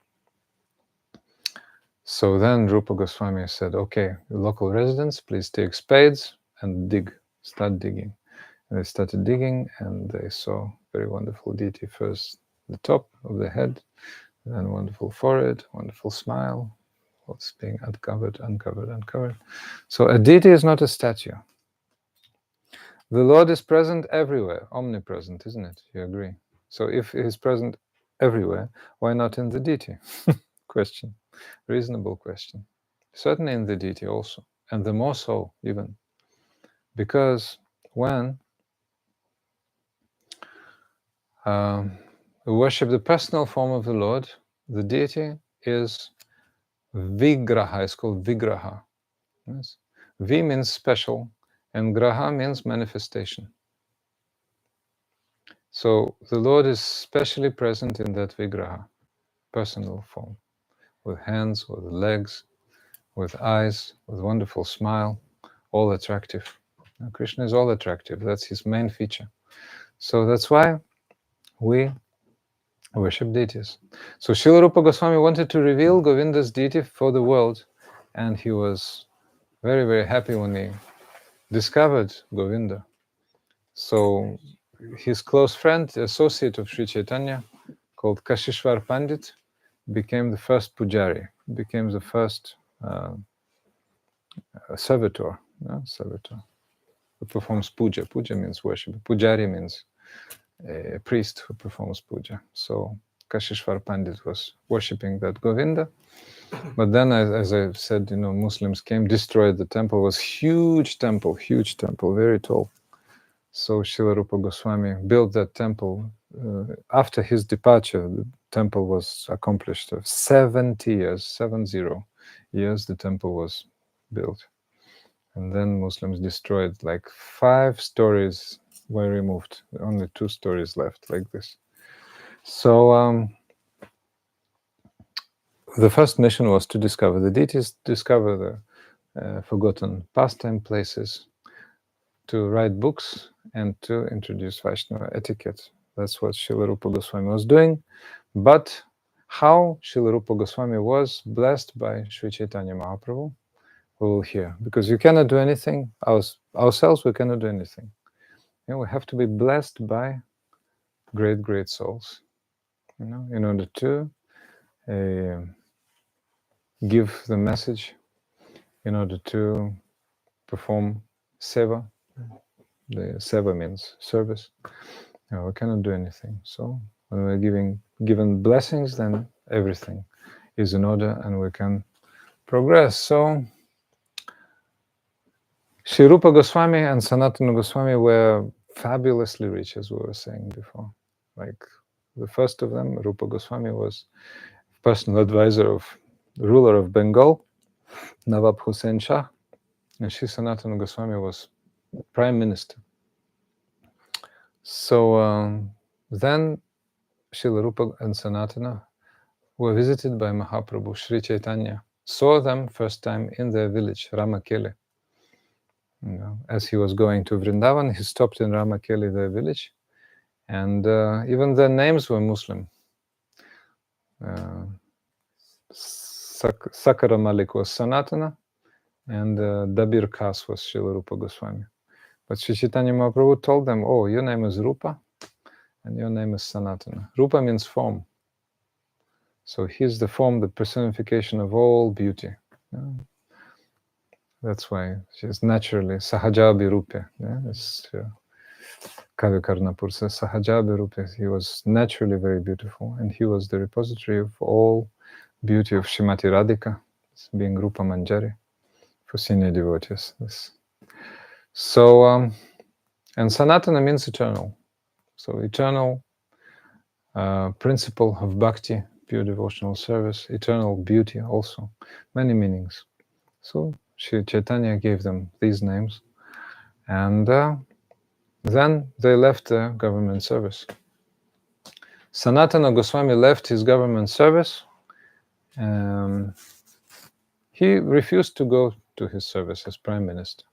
So then Rupa Goswami said, okay, local residents, please take spades and dig, start digging. And they started digging, and they saw very wonderful deity. First the top of the head, then wonderful forehead, wonderful smile, what's being uncovered, uncovered, uncovered. So a deity is not a statue. The Lord is present everywhere, omnipresent, isn't it? You agree? So if he is present everywhere, why not in the deity? Question. Reasonable question. Certainly in the deity also, and the more so even. Because when we worship the personal form of the Lord, the deity is vigraha, it's called vigraha. Yes? Vi means special, and graha means manifestation. So the Lord is specially present in that vigraha, personal form, with hands, with legs, with eyes, with wonderful smile, all attractive. Now, Krishna is all attractive, that's his main feature. So that's why we worship deities. So Srila Rupa Goswami wanted to reveal Govinda's deity for the world, and he was very, very happy when he discovered Govinda. So his close friend, associate of Sri Chaitanya, called Kashishvar Pandit, became the first pujari, became the first servitor, servitor, who performs puja. Puja means worship. Pujari means a priest who performs puja. So Kashishvar Pandit was worshipping that Govinda. But then, as I said, Muslims came, destroyed the temple. It was huge temple, very tall. So Srila Rupa Goswami built that temple. After his departure, the temple was accomplished. 70 years, 70 years, the temple was built. And then Muslims destroyed, like 5 stories were removed. Only 2 stories left, like this. So the first mission was to discover the deities, discover the forgotten pastime places, to write books, and to introduce Vaishnava etiquette. That's what Srila Rupa Goswami was doing. But how Srila Rupa Goswami was blessed by Sri Chaitanya Mahaprabhu, we will hear. Because you cannot do anything, ourselves we cannot do anything. We have to be blessed by great, great souls, in order to give the message, in order to perform seva. The seva means service. We cannot do anything. So when we're given blessings, then everything is in order and we can progress. So Sri Rupa Goswami and Sanatana Goswami were fabulously rich, as we were saying before. Like the first of them, Rupa Goswami, was personal advisor of the ruler of Bengal, Nawab Hussain Shah, and Sri Sanatana Goswami was prime minister. So then Srila Rupa and Sanatana were visited by Mahaprabhu. Sri Chaitanya saw them first time in their village, Ramakeli. As he was going to Vrindavan, he stopped in Ramakeli, their village, and even their names were Muslim. Sakara Malik was Sanatana, and Dabir Kas was Srila Rupa Goswami. But Sri Chaitanya Mahaprabhu told them, oh, your name is Rupa, and your name is Sanatana. Rupa means form. So he's the form, the personification of all beauty. That's why she's naturally Sahajabi Rupe. Kavi Karnapur says Sahajabi Rupe. He was naturally very beautiful, and he was the repository of all beauty of Shrimati Radhika, being Rupa Manjari for senior devotees. So, and Sanatana means eternal. So eternal principle of bhakti, pure devotional service, eternal beauty also, many meanings. So Sri Chaitanya gave them these names, and then they left the government service. Sanatana Goswami left his government service. He refused to go to his service as prime minister.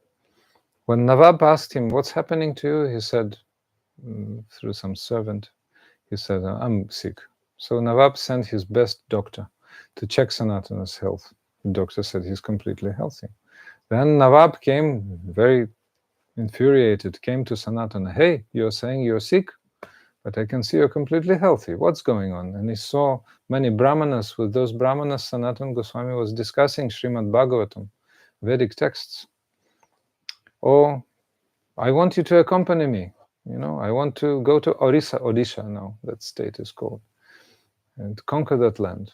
When Nawab asked him, what's happening to you? He said, through some servant, he said, I'm sick. So Nawab sent his best doctor to check Sanatana's health. The doctor said he's completely healthy. Then Nawab came, very infuriated, came to Sanatana. Hey, you're saying you're sick, but I can see you're completely healthy. What's going on? And he saw many brahmanas. With those brahmanas, Sanatana Goswami was discussing Srimad Bhagavatam, Vedic texts. Oh, I want you to accompany me. I want to go to Odisha now, that state is called, and conquer that land.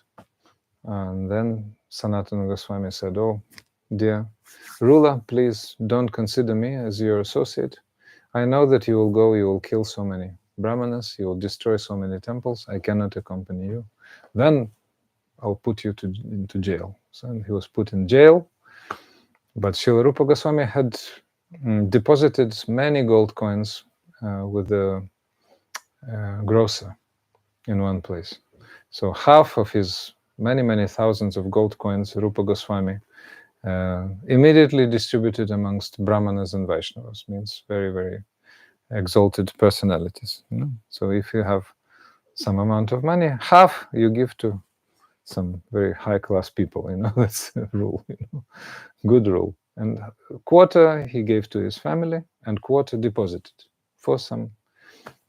And then Sanatana Goswami said, oh, dear ruler, please don't consider me as your associate. I know that you will go, you will kill so many brahmanas, you will destroy so many temples. I cannot accompany you. Then I'll put you into jail. So he was put in jail. But Srila Rupa Goswami had deposited many gold coins with the grocer in one place. So half of his many thousands of gold coins, Rupa Goswami immediately distributed amongst Brahmanas and Vaishnavas, means very exalted personalities. So if you have some amount of money, half you give to some very high-class people. That's a rule. Good rule. And a quarter he gave to his family, and quarter deposited for some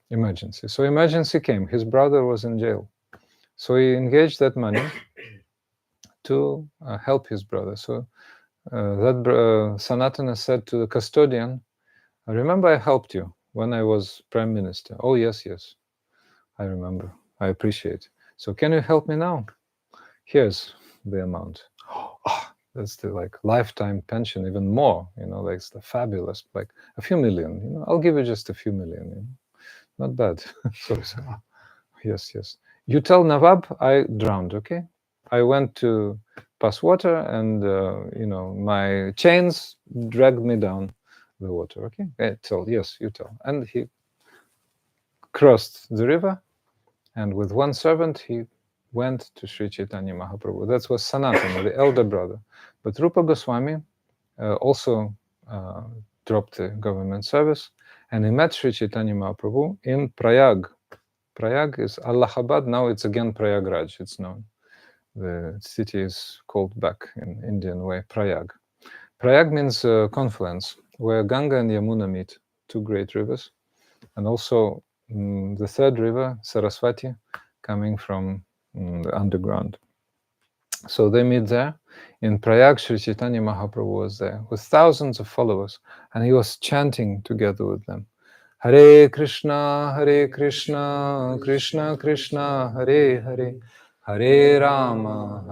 emergency. So emergency came. His brother was in jail. So he engaged that money to help his brother. So Sanatana said to the custodian, remember I helped you when I was prime minister. Oh, yes, I remember. I appreciate. So can you help me now? Here's the amount. Oh, that's the lifetime pension, even more, it's the fabulous, like a few million, I'll give you just a few million, not bad. So he said, yes. You tell Nawab I drowned, okay? I went to pass water and, my chains dragged me down the water, okay? Yes, you tell. And he crossed the river, and with one servant, he went to Sri Caitanya Mahaprabhu. That was Sanatana, the elder brother. But Rupa Goswami also dropped the government service, and he met Sri Caitanya Mahaprabhu in Prayag. Prayag is Allahabad, now it's again Prayagraj, it's known. The city is called back in Indian way, Prayag. Prayag means confluence, where Ganga and Yamuna meet, two great rivers, and also the third river, Saraswati, coming from the underground. So they meet there. In Prayag, Sri Caitanya Mahaprabhu was there with thousands of followers, and he was chanting together with them. Hare Krishna, Krishna Krishna, Hare Hare, Hare Rama,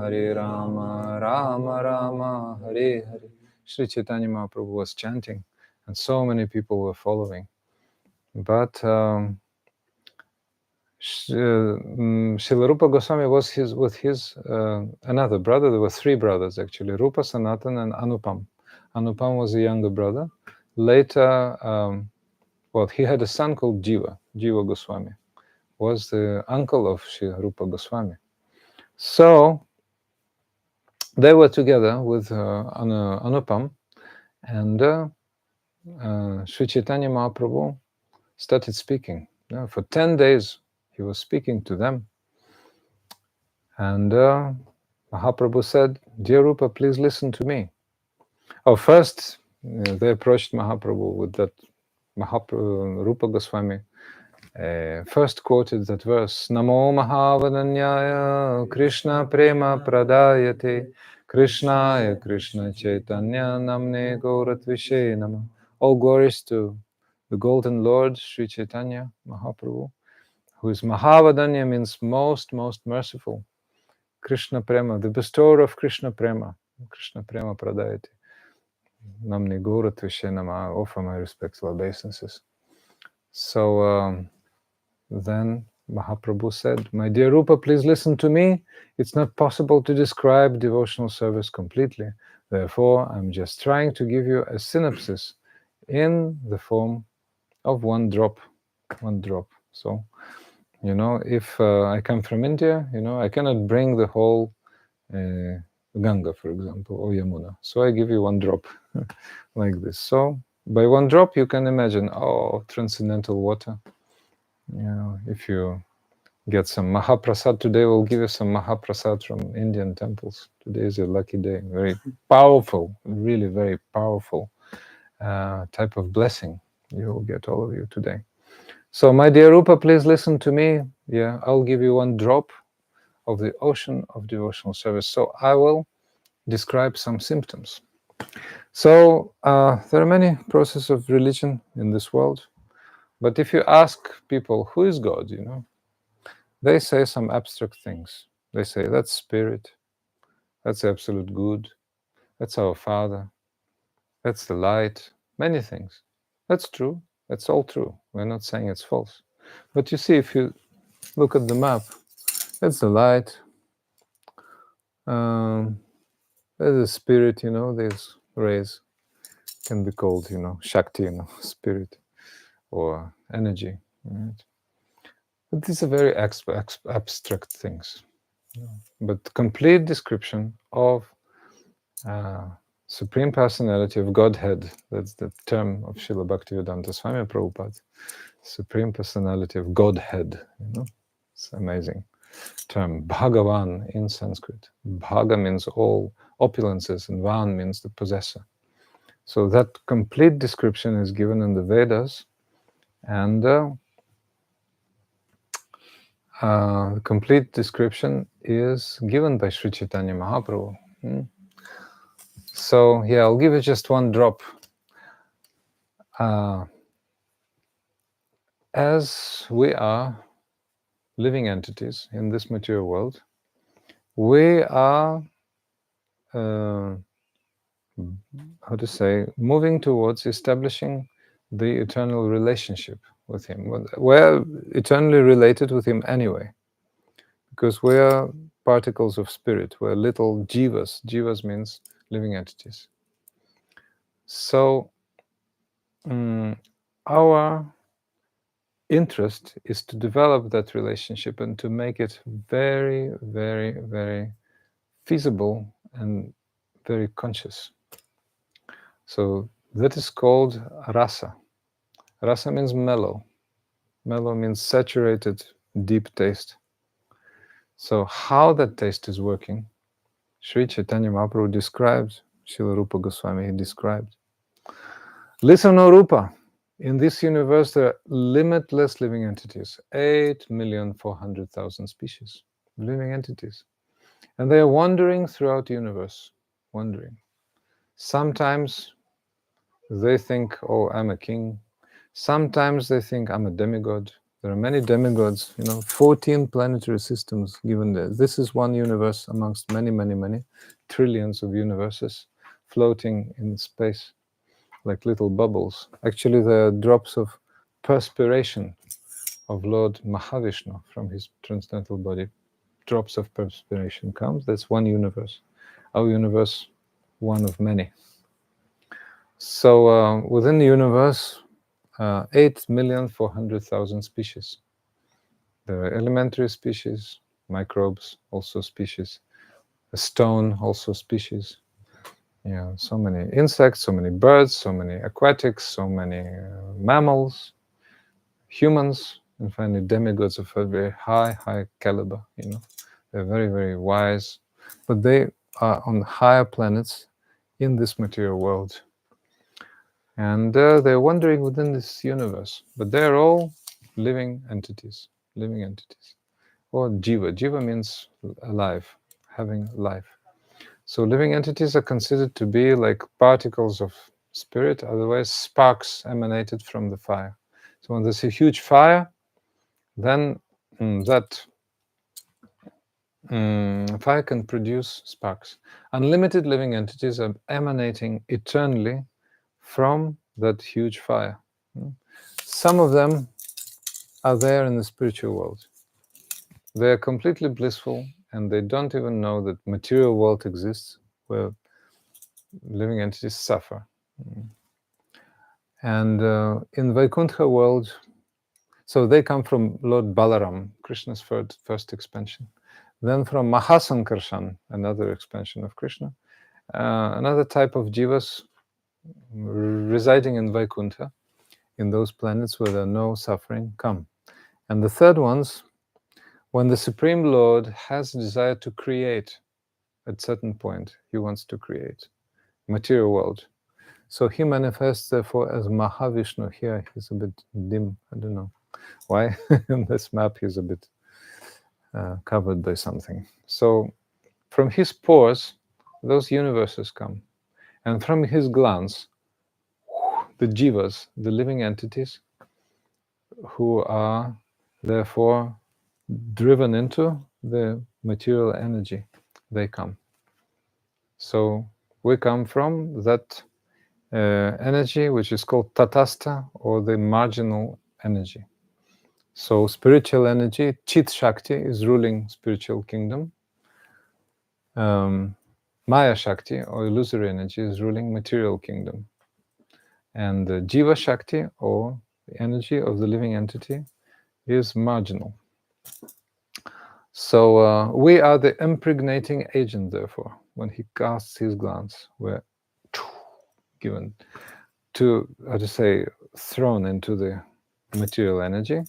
Rama Rama, Hare Hare. Sri Chaitanya Mahaprabhu was chanting, and so many people were following. But Srila Rupa Goswami was with his another brother. There were three brothers actually: Rupa, Sanatana, and Anupam. Anupam was a younger brother. Later, he had a son called Jiva. Jiva Goswami was the uncle of Srila Rupa Goswami. So they were together with Anupam, and Sri Chaitanya Mahaprabhu started speaking. For 10 days, he was speaking to them. And Mahaprabhu said, Dear Rupa, please listen to me. First, they approached Mahaprabhu with that Rupa Goswami first quoted that verse, Namo Mahavananyaya Krishna Prema Pradayate Krishnaya Krishna Chaitanya Namne Gauratvishe Nama. All glories to the Golden Lord, Sri Chaitanya Mahaprabhu, who is Mahavadanya, means most merciful. Krishna Prema, the bestower of Krishna Prema Pradayate. Namne Gauratvishe Nama. I offer my respectful obeisances. So then Mahaprabhu said, My dear Rupa, please listen to me. It's not possible to describe devotional service completely. Therefore, I'm just trying to give you a synopsis in the form of one drop. So, if I come from India, I cannot bring the whole Ganga, for example, or Yamuna. So I give you one drop like this. So by one drop, you can imagine, transcendental water. If you get some Mahaprasad. Today we'll give you some Mahaprasad from Indian temples. Today is a lucky day. Very powerful, really very powerful type of blessing you will get, all of you, today. So, my dear Rupa, please listen to me. Yeah, I'll give you one drop of the ocean of devotional service. So, I will describe some symptoms. So, there are many processes of religion in this world. But if you ask people, who is God, they say some abstract things. They say, that's spirit, that's absolute good, that's our Father, that's the light, many things. That's true. That's all true. We're not saying it's false. But you see, if you look at the map, that's the light. There's a spirit, these rays can be called, Shakti, spirit or energy. Right? But these are very abstract things. But complete description of Supreme Personality of Godhead, that's the term of Srila Bhakti-yoga Swami Prabhupada, Supreme Personality of Godhead, it's amazing term. Bhagavan in Sanskrit. Bhaga means all opulences and Van means the possessor. So that complete description is given in the Vedas, and the complete description is given by Sri Caitanya Mahaprabhu. So, yeah, I'll give you just one drop. As we are living entities in this material world, we are, moving towards establishing the eternal relationship with Him. We're eternally related with Him anyway, because we are particles of spirit. We're little jivas. Jivas means living entities. So our interest is to develop that relationship and to make it very, very, very feasible and very conscious. So that is called rasa. Rasa means mellow. Mellow means saturated, deep taste. So how that taste is working, Sri Caitanya Mahaprabhu described, Srila Rupa Goswami, he described. Listen, O Rupa, in this universe there are limitless living entities, 8,400,000 species, living entities. And they are wandering throughout the universe, wandering. Sometimes they think, oh, I'm a king. Sometimes they think I'm a demigod. There are many demigods, 14 planetary systems given there. This is one universe amongst many, many, many trillions of universes floating in space like little bubbles. Actually, they are drops of perspiration of Lord Mahavishnu from his transcendental body. Drops of perspiration comes. That's one universe. Our universe, one of many. So within the universe, 8,400,000 species. There are elementary species, microbes, also species. A stone, also species. Yeah, so many insects, so many birds, so many aquatics, so many mammals, humans, and finally demigods of a very high caliber. They're very, very wise, but they are on higher planets in this material world. And they're wandering within this universe, but they're all living entities, or jiva. Jiva means alive, having life. So living entities are considered to be like particles of spirit, otherwise sparks emanated from the fire. So when there's a huge fire, then that fire can produce sparks. Unlimited living entities are emanating eternally from that huge fire. Some of them are there in the spiritual world. They are completely blissful, and they don't even know that material world exists, where living entities suffer. And in Vaikuntha world, so they come from Lord Balaram, Krishna's first expansion. Then from Mahasankarshan, another expansion of Krishna, another type of jivas residing in Vaikuntha, in those planets where there are no suffering, come. And the third ones, When the Supreme Lord has a desire to create, at certain point, he wants to create material world. So he manifests, therefore, as Mahavishnu. Here he's a bit dim. I don't know why. In this map he's a bit covered by something. So from his pores, those universes come. And from his glance, the jivas, the living entities, who are therefore driven into the material energy, they come. So we come from that energy which is called tatastha, or the marginal energy. So spiritual energy, Chit Shakti, is ruling spiritual kingdom. Maya Shakti, or illusory energy, is ruling material kingdom. And the Jiva Shakti, or the energy of the living entity, is marginal. So we are the impregnating agent, therefore. When he casts his glance, we're given to, how to say, thrown into the material energy.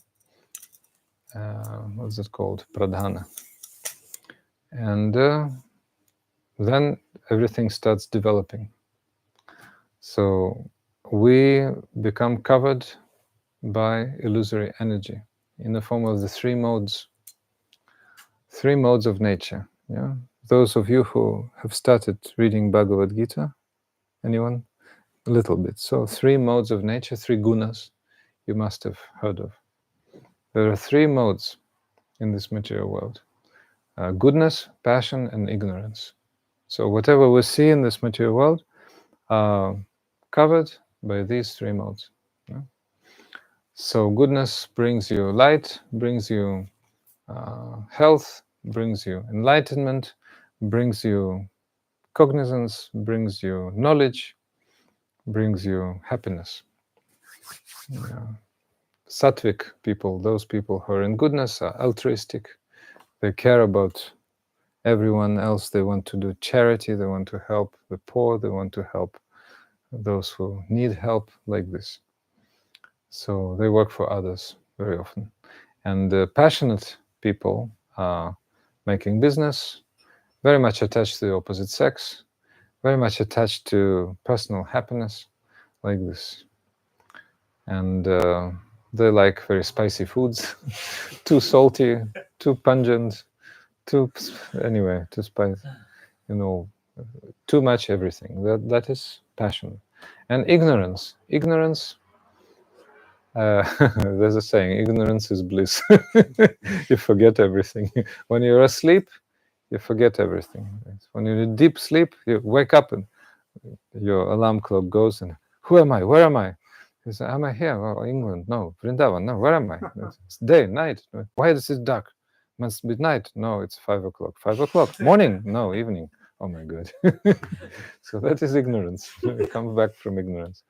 What's it called? Pradhana. And then everything starts developing. So we become covered by illusory energy in the form of the three modes of nature. Yeah, those of you who have started reading Bhagavad Gita, anyone? A little bit. So three modes of nature, three gunas, you must have heard of. There are three modes in this material world: goodness, passion, and ignorance. So whatever we see in this material world are covered by these three modes. Yeah? So goodness brings you light, brings you health, brings you enlightenment, brings you cognizance, brings you knowledge, brings you happiness. Yeah. Sattvic people, those people who are in goodness, are altruistic. They care about everyone else. They want to do charity. They want to help the poor. They want to help those who need help, like this. So they work for others very often. And the passionate people are making business, very much attached to the opposite sex, very much attached to personal happiness, like this. And they like very spicy foods, too salty, too pungent, too spicy, too much everything. That is passion. And ignorance. There's a saying, ignorance is bliss. You forget everything. When you're asleep, you forget everything. When you're in deep sleep, you wake up and your alarm clock goes, and who am I? Where am I? You say, am I here? Oh, England? No. Vrindavan? No. Where am I? It's day, night. Why is it dark? Must be night. No, it's 5 o'clock. 5 o'clock. Morning? No, evening. Oh my God. So that is ignorance. It comes back from ignorance.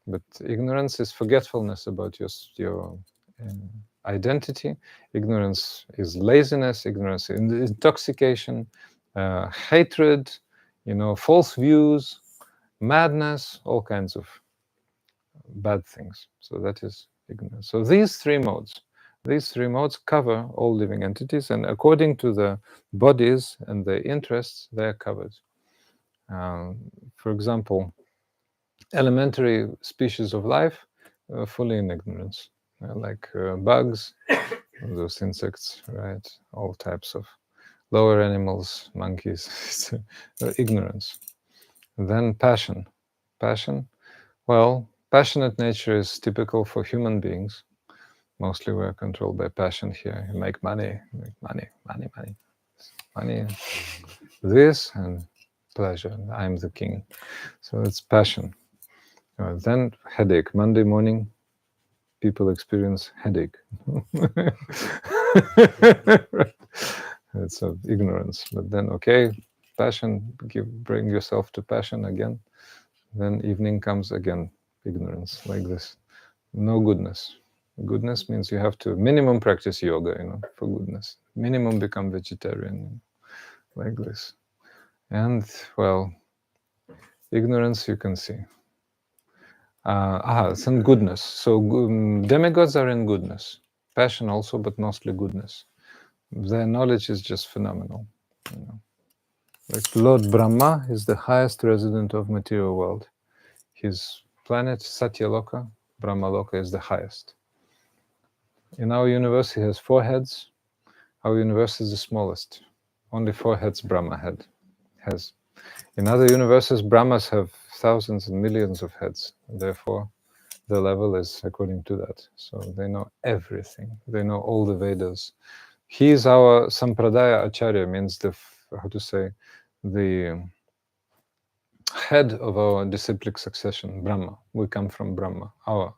But ignorance is forgetfulness about your identity. Ignorance is laziness. Ignorance is intoxication, hatred, false views, madness, all kinds of bad things. So that is ignorance. So these three modes cover all living entities, and according to the bodies and the interests, they are covered. For example, elementary species of life fully in ignorance, like bugs, those insects, right? All types of lower animals, monkeys, ignorance. And then passion. Well, passionate nature is typical for human beings. Mostly we're controlled by passion here. You make money. This and pleasure. I'm the king. So it's passion. Then headache. Monday morning, people experience headache. It's ignorance. But then, okay, passion, bring yourself to passion again. Then evening comes again, ignorance, like this. No goodness. Goodness means you have to minimum practice yoga, for goodness. Minimum become vegetarian, like this. And, well, ignorance you can see. It's in goodness. So demigods are in goodness. Passion also, but mostly goodness. their knowledge is just phenomenal. You know? Like Lord Brahma is the highest resident of material world. His planet, Satyaloka, Brahmaloka, is the highest. In our universe, he has 4 heads. Our universe is the smallest. Only 4 heads Brahma has. In other universes, Brahmas have thousands and millions of heads. Therefore, the level is according to that. So they know everything. They know all the Vedas. He is our Sampradaya Acharya, means the, how to say, the head of our disciplic succession, Brahma. We come from Brahma. Our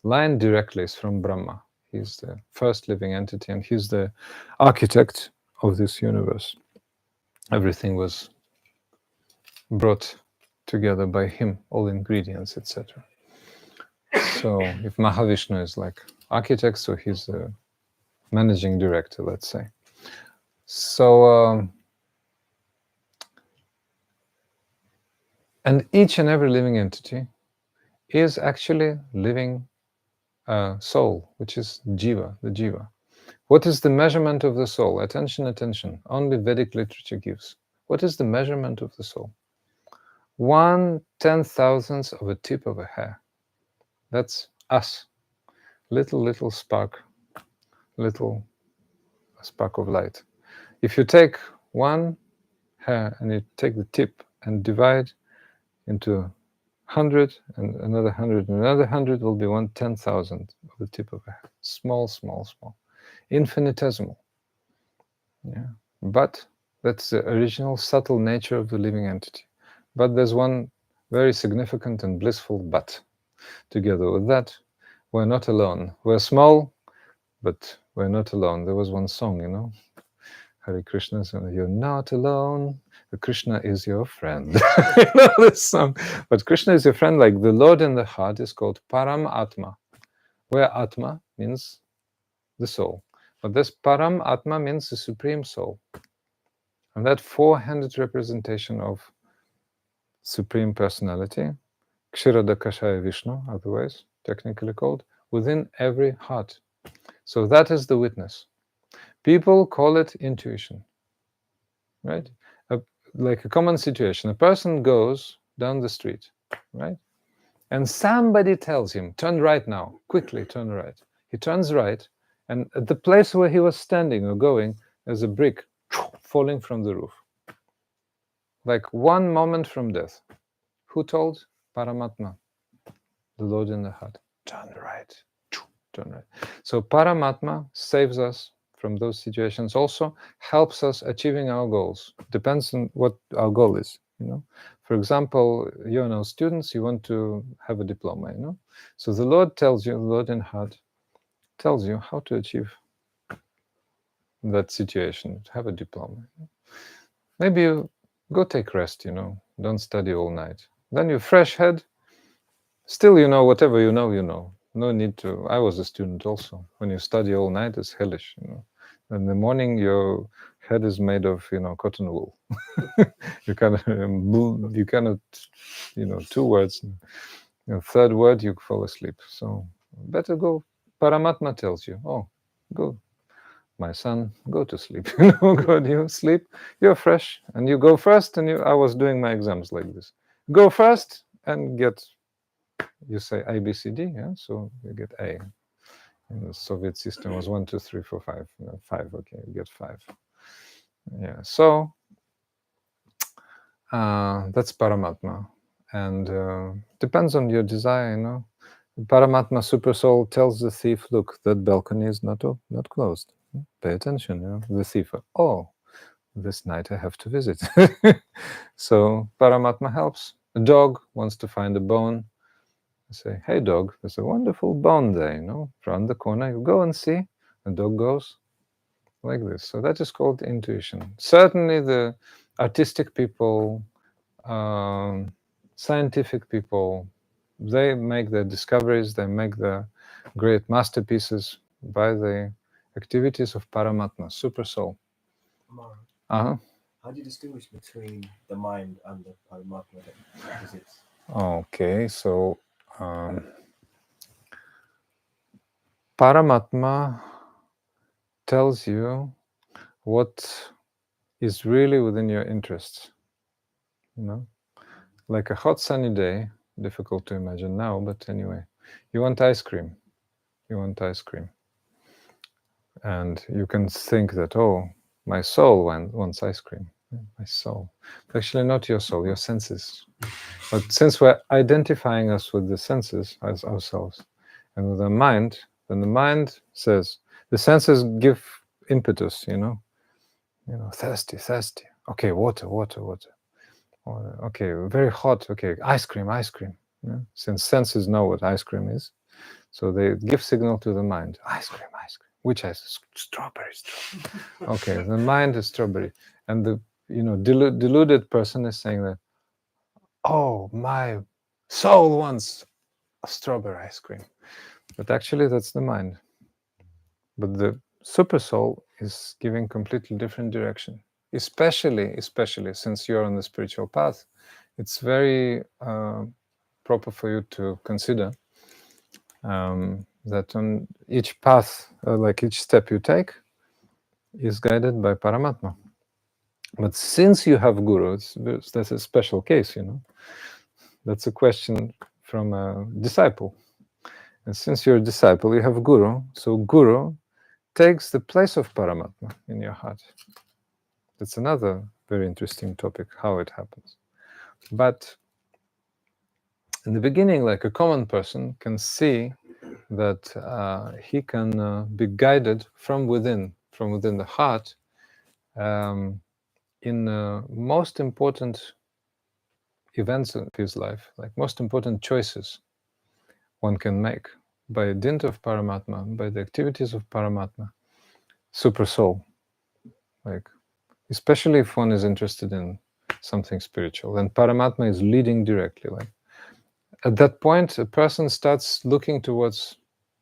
line directly is from Brahma. He's the first living entity, and he's the architect of this universe. Everything was brought together by him, all ingredients, etc. So if Mahavishnu is like architect, so he's the managing director, let's say. So, and each and every living entity is actually living soul, which is jiva, the jiva. What is the measurement of the soul? Attention, attention. Only Vedic literature gives. What is the measurement of the soul? 1/10,000th of a tip of a hair. That's us. Little spark, little spark of light. If you take one hair and you take the tip and divide into 100 and another 100 and another 100, will be 1/10,000th of the tip of a hair. Small, infinitesimal. Yeah, but that's the original subtle nature of the living entity. But there's one very significant and blissful but. Together with that, we're not alone. We're small, but we're not alone. There was one song, you know, Hare Krishna, so you're not alone. Krishna is your friend. You know this song. But Krishna is your friend, like the Lord in the heart is called Param Atma, where Atma means the soul. But this Param Atma means the supreme soul. And that 4-handed representation of Supreme Personality, Kshirada Kashaya Vishnu, otherwise technically called, within every heart. So that is the witness. People call it intuition, right? Like a common situation. A person goes down the street, right? And somebody tells him, turn right now, quickly turn right. He turns right, and at the place where he was standing or going, there's a brick falling from the roof. Like 1 moment from death. Who told? Paramatma, the Lord in the heart. Turn right, turn right. So Paramatma saves us from those situations, also helps us achieving our goals. Depends on what our goal is, you know. For example, you're now students, you want to have a diploma, you know. So the Lord tells you, the Lord in heart tells you how to achieve that situation, to have a diploma. Maybe you go take rest, you know, don't study all night. Then you fresh head, still you know whatever you know, you know. No need to. I was a student also. When you study all night, it's hellish, you know. In the morning, your head is made of, you know, cotton wool. you cannot, you know, 2 words. You know, 3rd word, you fall asleep. So better go. Paramatma tells you, oh, go, my son, go to sleep. You know, go, you sleep. You're fresh, and you go first. And I was doing my exams like this. Go first and get. You say A, B, C, D, yeah, so you get A. In the Soviet system was 1, 2, 3, 4, 5. 5, okay, you get 5. Yeah, so that's Paramatma. And depends on your desire, you know. Paramatma Super Soul tells the thief, look, that balcony is not closed. Pay attention, you know. The thief, oh, this night I have to visit. So Paramatma helps. A dog wants to find a bone. I say, hey dog, there's a wonderful bone there, you know, around the corner. You go and see. The dog goes like this. So that is called intuition. Certainly the artistic people, scientific people, they make their discoveries, they make their great masterpieces by the activities of Paramatma, Super Soul. How do you distinguish between the mind and the Paramatma that visits? Okay, so Paramatma tells you what is really within your interests. Like a hot sunny day, difficult to imagine now, but anyway, you want ice cream. You want ice cream. And you can think that, oh, my soul wants ice cream. My soul. Actually, not your soul, your senses. But since we're identifying us with the senses as ourselves and with the mind, then the mind says, the senses give impetus, thirsty. Okay, water. Or, okay, very hot. Okay, ice cream. Since senses know what ice cream is, so they give signal to the mind. Ice cream. Which ice? Strawberry. Okay, the mind is strawberry, and the deluded person is saying that, oh, my soul wants a strawberry ice cream, but actually that's the mind. But the super soul is giving completely different direction. Especially since you're on the spiritual path, it's very proper for you to consider that on each path, like each step you take, is guided by Paramatma. But since you have Guru, that's a special case, That's a question from a disciple. And since you're a disciple, you have Guru. So Guru takes the place of Paramatma in your heart. That's another very interesting topic, how it happens. But in the beginning, like a common person can see that he can be guided from within the heart, in most important events of his life, like most important choices one can make by dint of Paramatma, by the activities of Paramatma, super soul, like especially if one is interested in something spiritual, then Paramatma is leading directly. Like at that point, a person starts looking towards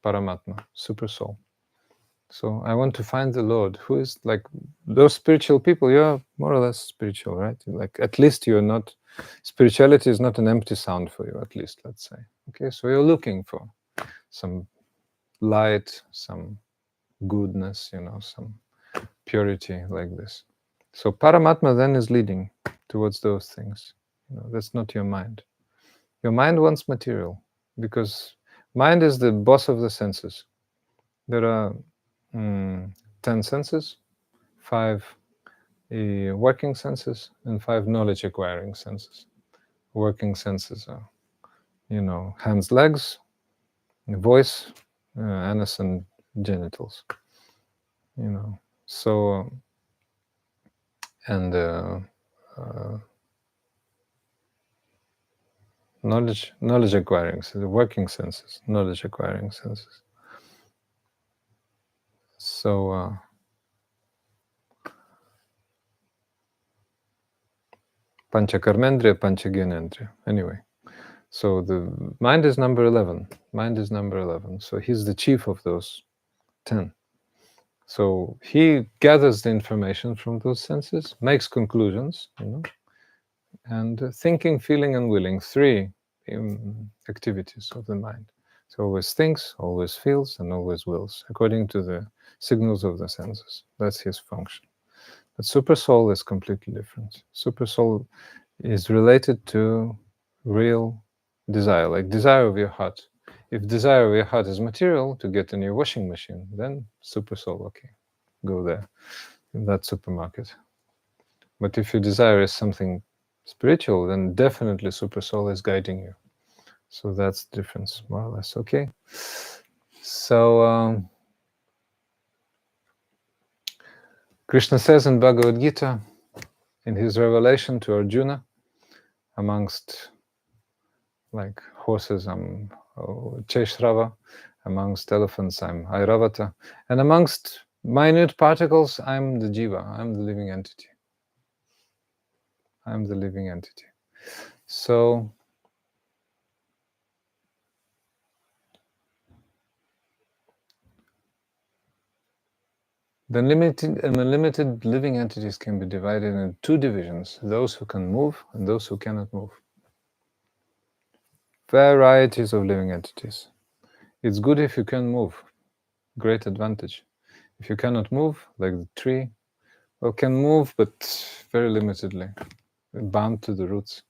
Paramatma, super soul. So I want to find the Lord, who is like those spiritual people. You're more or less spiritual, right? Like at least you're not. Spirituality is not an empty sound for you. At least, let's say. Okay, so you're looking for some light, some goodness, some purity like this. So Paramatma then is leading towards those things. That's not your mind. Your mind wants material because mind is the boss of the senses. There are 10 senses, 5 working senses, and 5 knowledge acquiring senses. Working senses are, hands, legs, voice, anus, and genitals. So and knowledge acquiring, so the working senses, knowledge acquiring senses. So Panchakarmendriya, Panchagyanendriya. Anyway, so the mind is number 11. Mind is number 11. So he's the chief of those 10. So he gathers the information from those senses, makes conclusions, and thinking, feeling, and willing, 3 activities of the mind. So always thinks, always feels, and always wills, according to the signals of the senses. That's his function. But super soul is completely different. Super soul is related to real desire, like desire of your heart. If desire of your heart is material, to get a new washing machine, then super soul, okay, go there, in that supermarket. But if your desire is something spiritual, then definitely super soul is guiding you. So that's the difference, more or less. Okay. So Krishna says in Bhagavad Gita, in his revelation to Arjuna, amongst like horses, I'm Chaishrava, amongst elephants, I'm Airavata, and amongst minute particles, I'm the Jiva, I'm the living entity. I'm the living entity. So the limited living entities can be divided into 2 divisions, those who can move and those who cannot move. Varieties of living entities. It's good if you can move, great advantage. If you cannot move, like the tree, well, can move, but very limitedly, bound to the roots.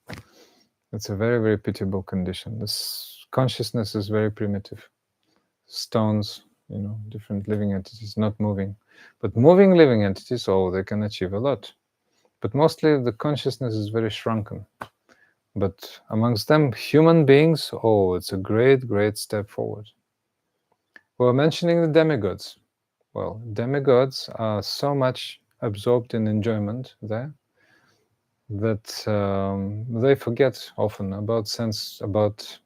It's a very, very pitiable condition. This consciousness is very primitive. Stones, different living entities, not moving. But moving living entities, they can achieve a lot. But mostly the consciousness is very shrunken. But amongst them, human beings, it's a great, great step forward. We're mentioning the demigods. Well, demigods are so much absorbed in enjoyment there that they forget often about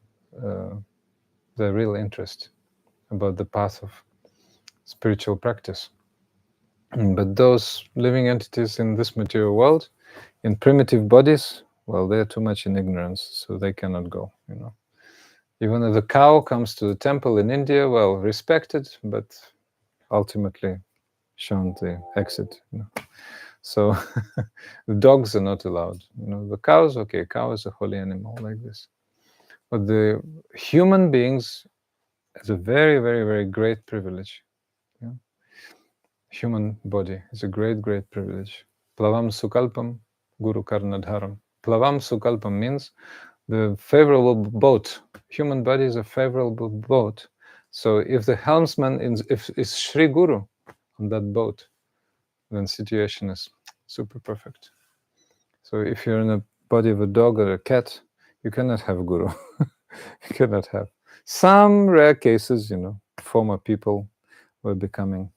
their real interest, about the path of spiritual practice. But those living entities in this material world, in primitive bodies, well, they're too much in ignorance, so they cannot go, Even if the cow comes to the temple in India, well, respected, but ultimately shown the exit. So the dogs are not allowed. The cows, okay, cow is a holy animal like this. But the human beings is a very, very, very great privilege. Human body is a great, great privilege. Plavam sukalpam guru karnadharam. Plavam sukalpam means the favorable boat. Human body is a favorable boat. So if the helmsman is Sri Guru on that boat, then situation is super perfect. So if you're in a body of a dog or a cat, you cannot have Guru. You cannot have. Some rare cases, former people were becoming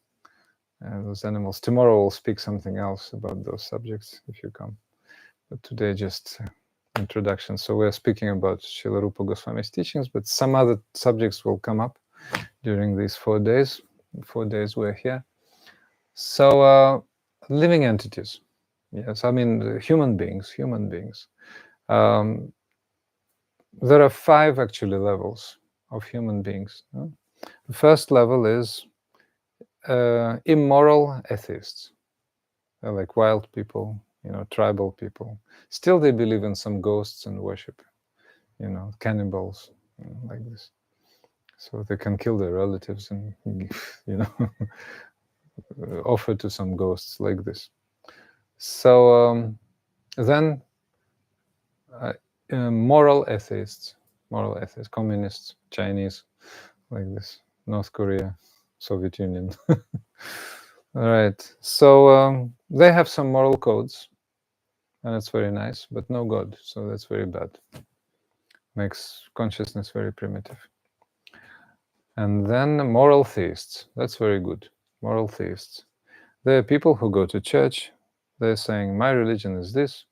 those animals. Tomorrow we'll speak something else about those subjects if you come. But today just introduction. So we're speaking about Srila Rupa Goswami's teachings, but some other subjects will come up during these 4 days. 4 days we're here. So living entities. Yes, I mean human beings. There are 5 actually levels of human beings. The first level is immoral atheists. They're like wild people, tribal people. Still they believe in some ghosts and worship, cannibals, like this. So they can kill their relatives and, offer to some ghosts like this. So then moral atheists, communists, Chinese, like this, North Korea, Soviet Union. All right, so they have some moral codes, and it's very nice, but no God, so that's very bad. Makes consciousness very primitive. And then moral theists, that's very good. Moral theists. There are people who go to church, they're saying, my religion is this,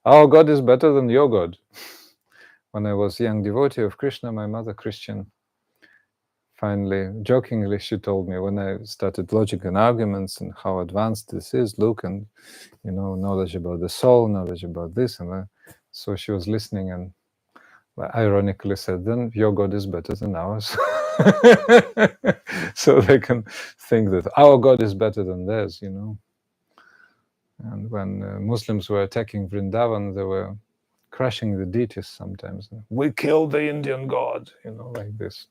our God is better than your God. When I was a young devotee of Krishna, my mother, Christian, finally, jokingly, she told me when I started logic and arguments and how advanced this is, look, and, knowledge about the soul, knowledge about this and that. So she was listening and ironically said, then your God is better than ours. So they can think that our God is better than theirs, And when Muslims were attacking Vrindavan, they were crushing the deities sometimes. We killed the Indian God, like this.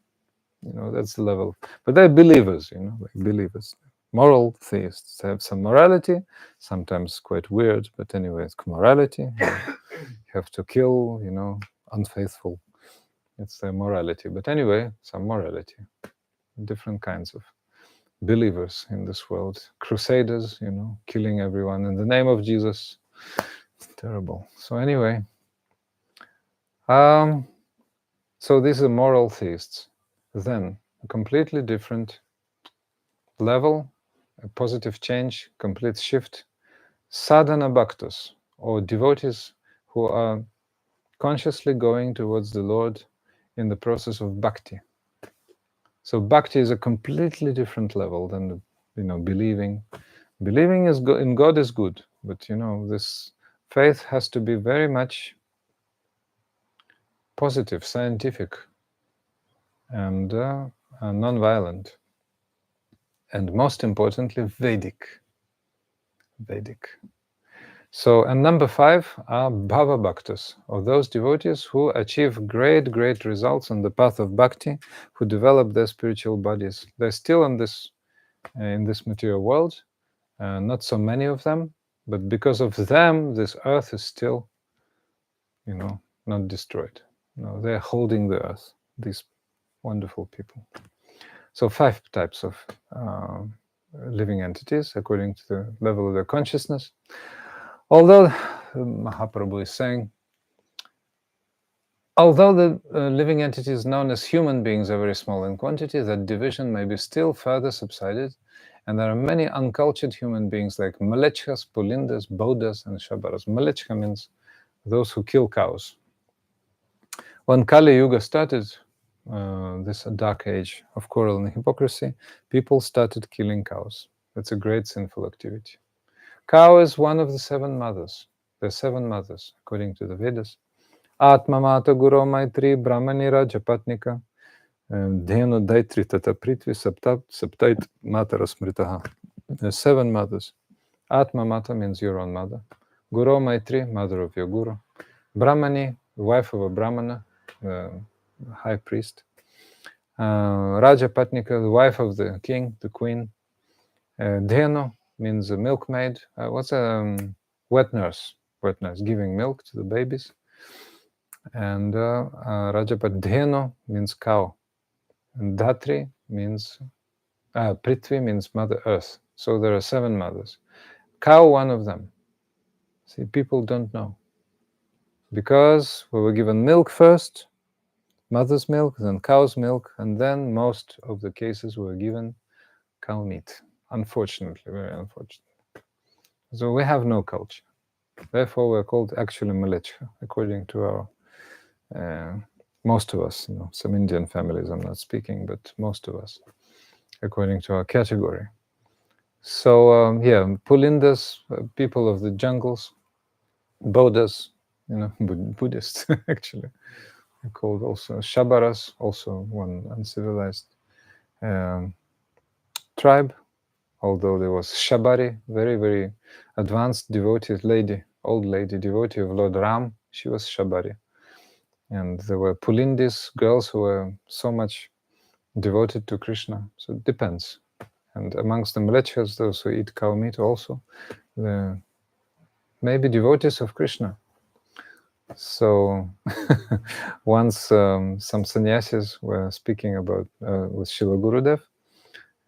That's the level. But they're believers, like believers. Moral theists. They have some morality, sometimes quite weird, but anyway, it's morality. You have to kill, unfaithful. It's their morality. But anyway, some morality. Different kinds of believers in this world. Crusaders, killing everyone in the name of Jesus. It's terrible. So anyway, so these are moral theists. Then a completely different level, a positive change, complete shift. Sadhana bhaktas, or devotees who are consciously going towards the Lord in the process of bhakti. So bhakti is a completely different level than believing. Believing in God is good, but this faith has to be very much positive, scientific, and non-violent, and most importantly, Vedic. So, and number 5 are bhava bhaktas, or those devotees who achieve great, great results on the path of bhakti, who develop their spiritual bodies. They're still in this material world, Not so many of them, but because of them, this earth is still, not destroyed. No, they're holding the earth, these wonderful people. So 5 types of living entities according to the level of their consciousness. Although Mahaprabhu is saying, although the living entities known as human beings are very small in quantity, that division may be still further subsided, and there are many uncultured human beings like Malechhas, Pulindas, Bodhas, and Shabaras. Malechha means those who kill cows. When Kali Yuga started, this dark age of quarrel and hypocrisy, people started killing cows. That's a great sinful activity. Cow is one of the 7 mothers. There are 7 mothers, according to the Vedas. Atma Mata Guru Maitri Brahmani Rajapatnika Dhenu Daitri Tata Prithvi Saptait Matara Smritaha. There are 7 mothers. Atma Mata means your own mother. Guru Maitri, mother of your guru. Brahmani, wife of a Brahmana, high priest. Rajapatnika, the wife of the king, the queen. Dhenu means a milkmaid. What's a wet nurse? Wet nurse, giving milk to the babies. And Rajapat Dhenu means cow. And Dhatri means, Prithvi means Mother Earth. So there are 7 mothers. Cow, one of them. See, people don't know. Because we were given milk first, mother's milk, then cow's milk, and then most of the cases were given cow meat. Unfortunately, very unfortunately. So we have no culture. Therefore, we're called actually Malechha, according to our, most of us, some Indian families I'm not speaking, but most of us, according to our category. So, Pulindas, people of the jungles, Bodhas, Buddhists, actually. They're called also Shabaras, also one uncivilized tribe, although there was Shabari, very, very advanced devotee lady, old lady devotee of Lord Ram. She was Shabari. And there were Pulindis, girls who were so much devoted to Krishna. So it depends. And amongst the Mlechas, those who eat cow meat also, maybe devotees of Krishna. So once some sannyasis were speaking about with Srila Gurudev,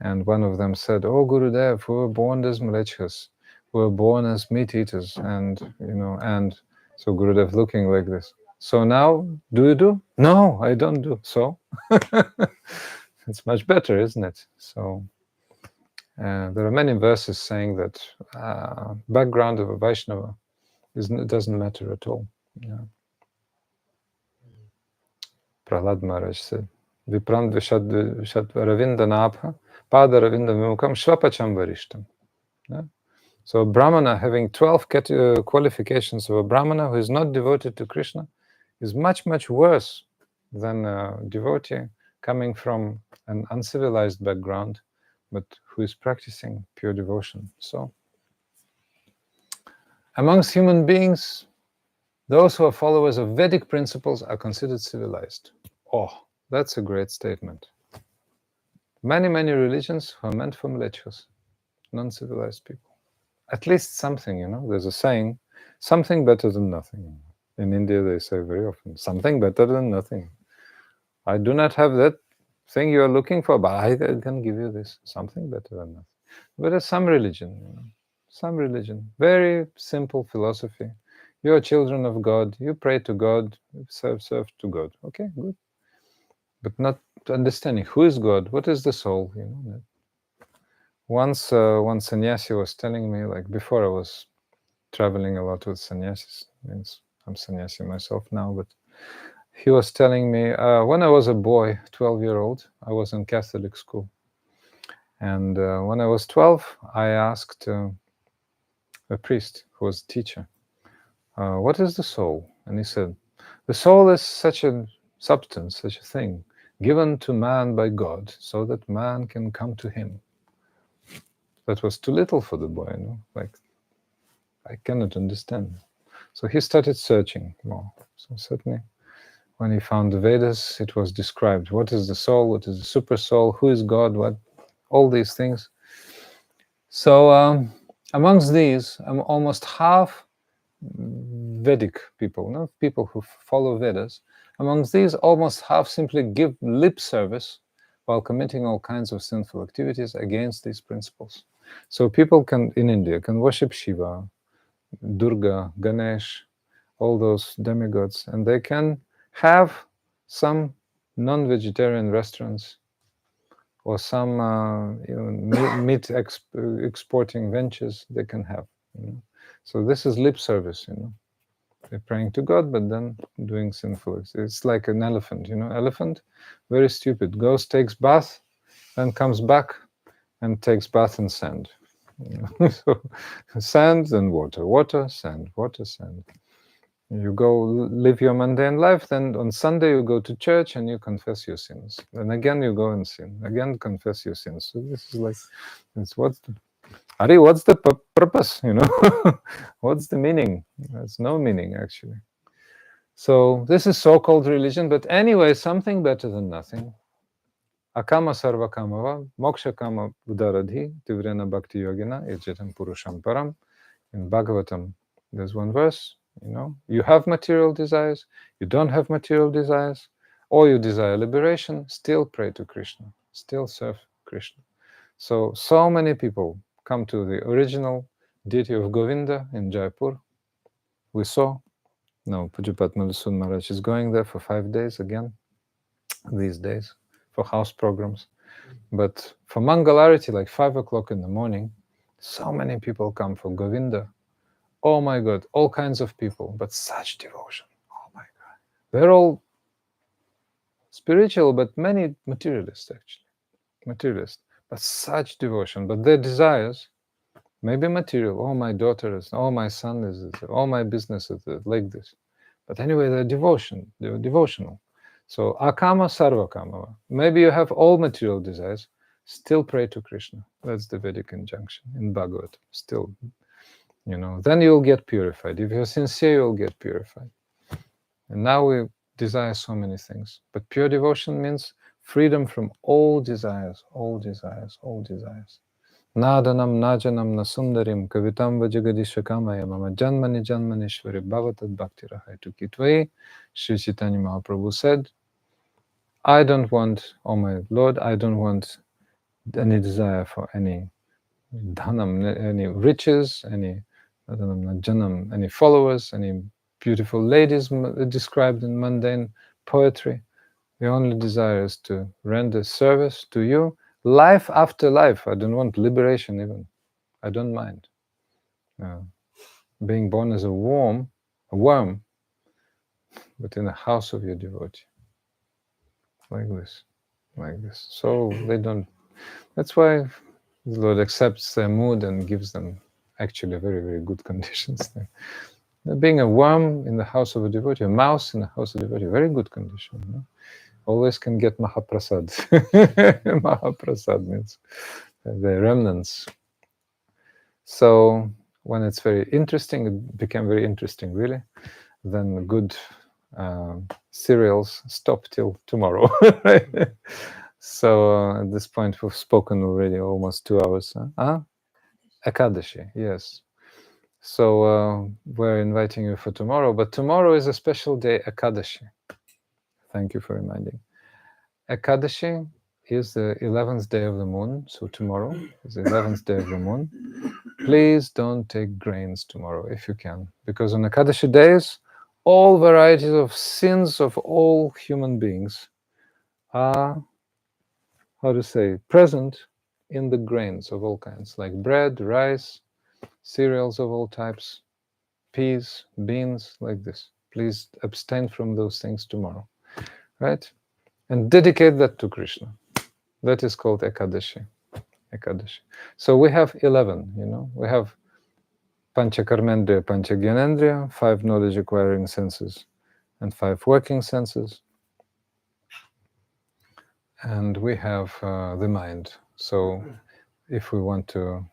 and one of them said, "Oh, Gurudev, we were born as Mlechas, we were born as meat eaters," and so Gurudev looking like this. So now, do you do? No, I don't do. So it's much better, isn't it? So there are many verses saying that background of a Vaishnava doesn't matter at all. Yeah. Prahlad Maharaj said, Viprant Vishat Ravinda Nabha, Pada Ravinda Vimukam, Shvapacham Varishtam. Yeah? So a Brahmana having 12 qualifications of a Brahmana who is not devoted to Krishna is much, much worse than a devotee coming from an uncivilized background, but who is practicing pure devotion. So amongst human beings, those who are followers of Vedic principles are considered civilized. Oh, that's a great statement. Many, many religions are meant for Mlechas, non-civilized people. At least something, there's a saying, something better than nothing. In India, they say very often, something better than nothing. I do not have that thing you are looking for, but I can give you this, something better than nothing. But there's some religion, very simple philosophy. You are children of God, you pray to God, serve to God. Okay, good. But not understanding who is God, what is the soul, Once one sannyasi was telling me, like before I was traveling a lot with sannyasis, means I'm sannyasi myself now, but he was telling me, when I was a boy, 12-year-old, I was in Catholic school. And when I was 12, I asked a priest who was a teacher, what is the soul? And he said, the soul is such a substance, such a thing, given to man by God, so that man can come to him. That was too little for the boy, like, I cannot understand. So he started searching more. So certainly, when he found the Vedas, it was described. What is the soul? What is the super soul? Who is God? What? All these things. So amongst these, almost half Vedic people, not people who follow Vedas. Amongst these, almost half simply give lip service while committing all kinds of sinful activities against these principles. So people can, in India, can worship Shiva, Durga, Ganesh, all those demigods, and they can have some non-vegetarian restaurants or some meat exporting ventures they can have. So this is lip service, They're praying to God, but then doing sinful. It's like an elephant, Elephant, very stupid. Goes, takes bath, then comes back and takes bath in sand. So sand and water, water, sand, water, sand. You go live your mundane life, then on Sunday you go to church and you confess your sins. Then again you go and sin. Again confess your sins. So this is like, what's the purpose, What's the meaning? There's no meaning, actually. So this is so-called religion, but anyway, something better than nothing. Akama sarva kamava, moksha kama udaradhi, tivrena bhakti yogina, ejjetam purusham param. In Bhagavatam, there's one verse, you have material desires, you don't have material desires, or you desire liberation, still pray to Krishna, still serve Krishna. So many people come to the original deity of Govinda in Jaipur. We saw, Pujapat Madhusudan Maharaj is going there for 5 days again, these days, for house programs. But for Mangalarati, like 5 o'clock in the morning, so many people come for Govinda. Oh my God, all kinds of people, but such devotion. Oh my God. They're all spiritual, but many materialists, actually. Materialist, but such devotion. But their desires, maybe material. Oh, my daughter is, oh, my son is this, oh, my business is this, like this. But anyway, they're devotional. So, akama sarva kama. Maybe you have all material desires, still pray to Krishna. That's the Vedic injunction in Bhagavad. Still, then you'll get purified. If you're sincere, you'll get purified. And now we desire so many things. But pure devotion means freedom from all desires, all desires, all desires. Nadanam najanam nasundarim kavitam vajagadishakamaya mama janmani janmanishvari bhavatad bhaktirahai tukitvayi. Sri Caitanya Mahaprabhu said, I don't want, oh my Lord, I don't want any desire for any dhanam, any riches, any janam, any followers, any beautiful ladies described in mundane poetry. The only desire is to render service to you, life after life. I don't want liberation even. I don't mind. Being born as a worm, but in the house of your devotee. Like this. So they don't, that's why the Lord accepts their mood and gives them actually very, very good conditions. Being a worm in the house of a devotee, a mouse in the house of a devotee, very good condition. Always can get Mahaprasad. Mahaprasad means the remnants. So when it's very interesting, it became very interesting, really, then good cereals stop till tomorrow. Right? So at this point, we've spoken already almost 2 hours. Ekadashi, yes. So we're inviting you for tomorrow, but tomorrow is a special day, Ekadashi. Thank you for reminding. Ekadashi is the 11th day of the moon, so tomorrow is the 11th day of the moon. Please don't take grains tomorrow if you can, because on Ekadashi days, all varieties of sins of all human beings are, present in the grains of all kinds, like bread, rice, cereals of all types, peas, beans, like this. Please abstain from those things tomorrow, right? And dedicate that to Krishna. That is called Ekadashi. Ekadashi. So we have 11, we have Panchakarmendriya, Panchagyanendriya, 5 knowledge-acquiring senses, and 5 working senses. And we have the mind. So if we want to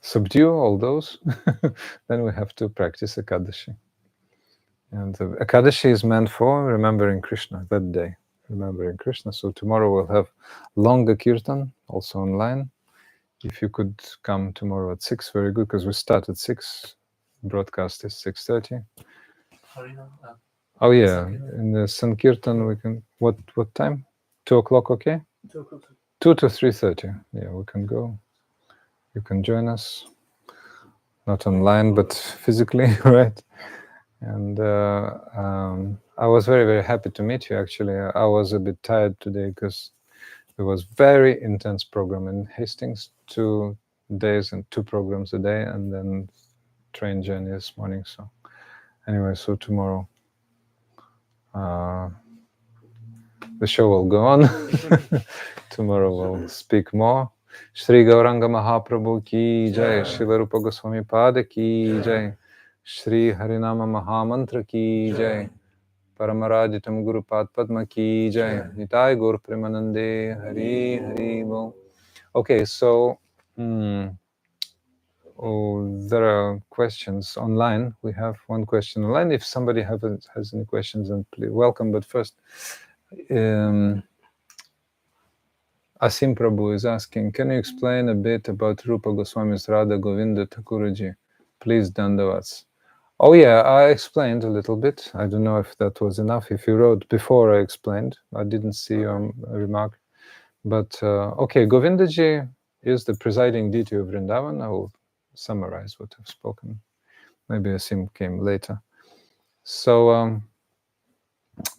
subdue all those, then we have to practice Ekadashi. And the Ekadashi is meant for remembering Krishna that day, remembering Krishna. So tomorrow we'll have longer kirtan, also online. If you could come tomorrow at 6, very good, because we start at 6. Broadcast is 6:30. Oh yeah, in the Sankirtan we can. What time? 2 o'clock, okay? 2 o'clock. 2 to 3:30. Yeah, we can go. You can join us, not online but physically, right? And I was very, very happy to meet you. Actually, I was a bit tired today because there was very intense program in Hastings, 2 days and 2 programs a day, and then train journey this morning. So anyway, so tomorrow the show will go on. Tomorrow we'll speak more. Shri Gauranga Mahaprabhu ki jai, Srila Rupa Goswami Pada ki jai, Shri Harinama Mahamantra ki jai, Paramarajitam Guru Pad Padma ki jai, Nitai Gaur Premanande Hari Hari Bo. Okay, so there are questions online. We have one question online. If somebody has any questions, then please welcome. But first, Asim Prabhu is asking, can you explain a bit about Rupa Goswami's Radha Govinda Thakurji? Please, Dandavats. Oh yeah, I explained a little bit. I don't know if that was enough. If you wrote before I explained, I didn't see your remark. But okay, Govindaji is the presiding deity of Vrindavan. I will summarize what I've spoken. Maybe Asim came later. So,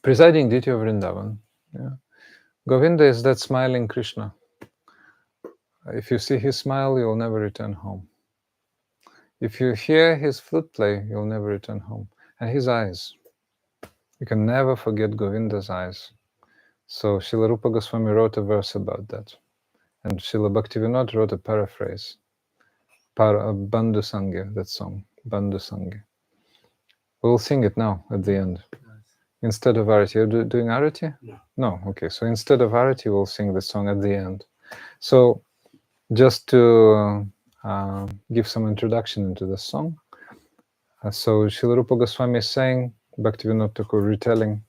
presiding deity of Vrindavan. Yeah. Govinda is that smiling Krishna. If you see his smile, you'll never return home. If you hear his flute play, you'll never return home. And his eyes. You can never forget Govinda's eyes. So Srila Rupa Goswami wrote a verse about that. And Srila Bhaktivinoda wrote a paraphrase. Bandhu Sangha, that song. Bandhu Sangha. We'll sing it now at the end. Instead of Arati. You're doing Arati? No. No? Okay, so instead of Arati, we'll sing the song at the end. So just to give some introduction into the song. So Srila Rupa Goswami is saying, Bhaktivinoda Thakur retelling,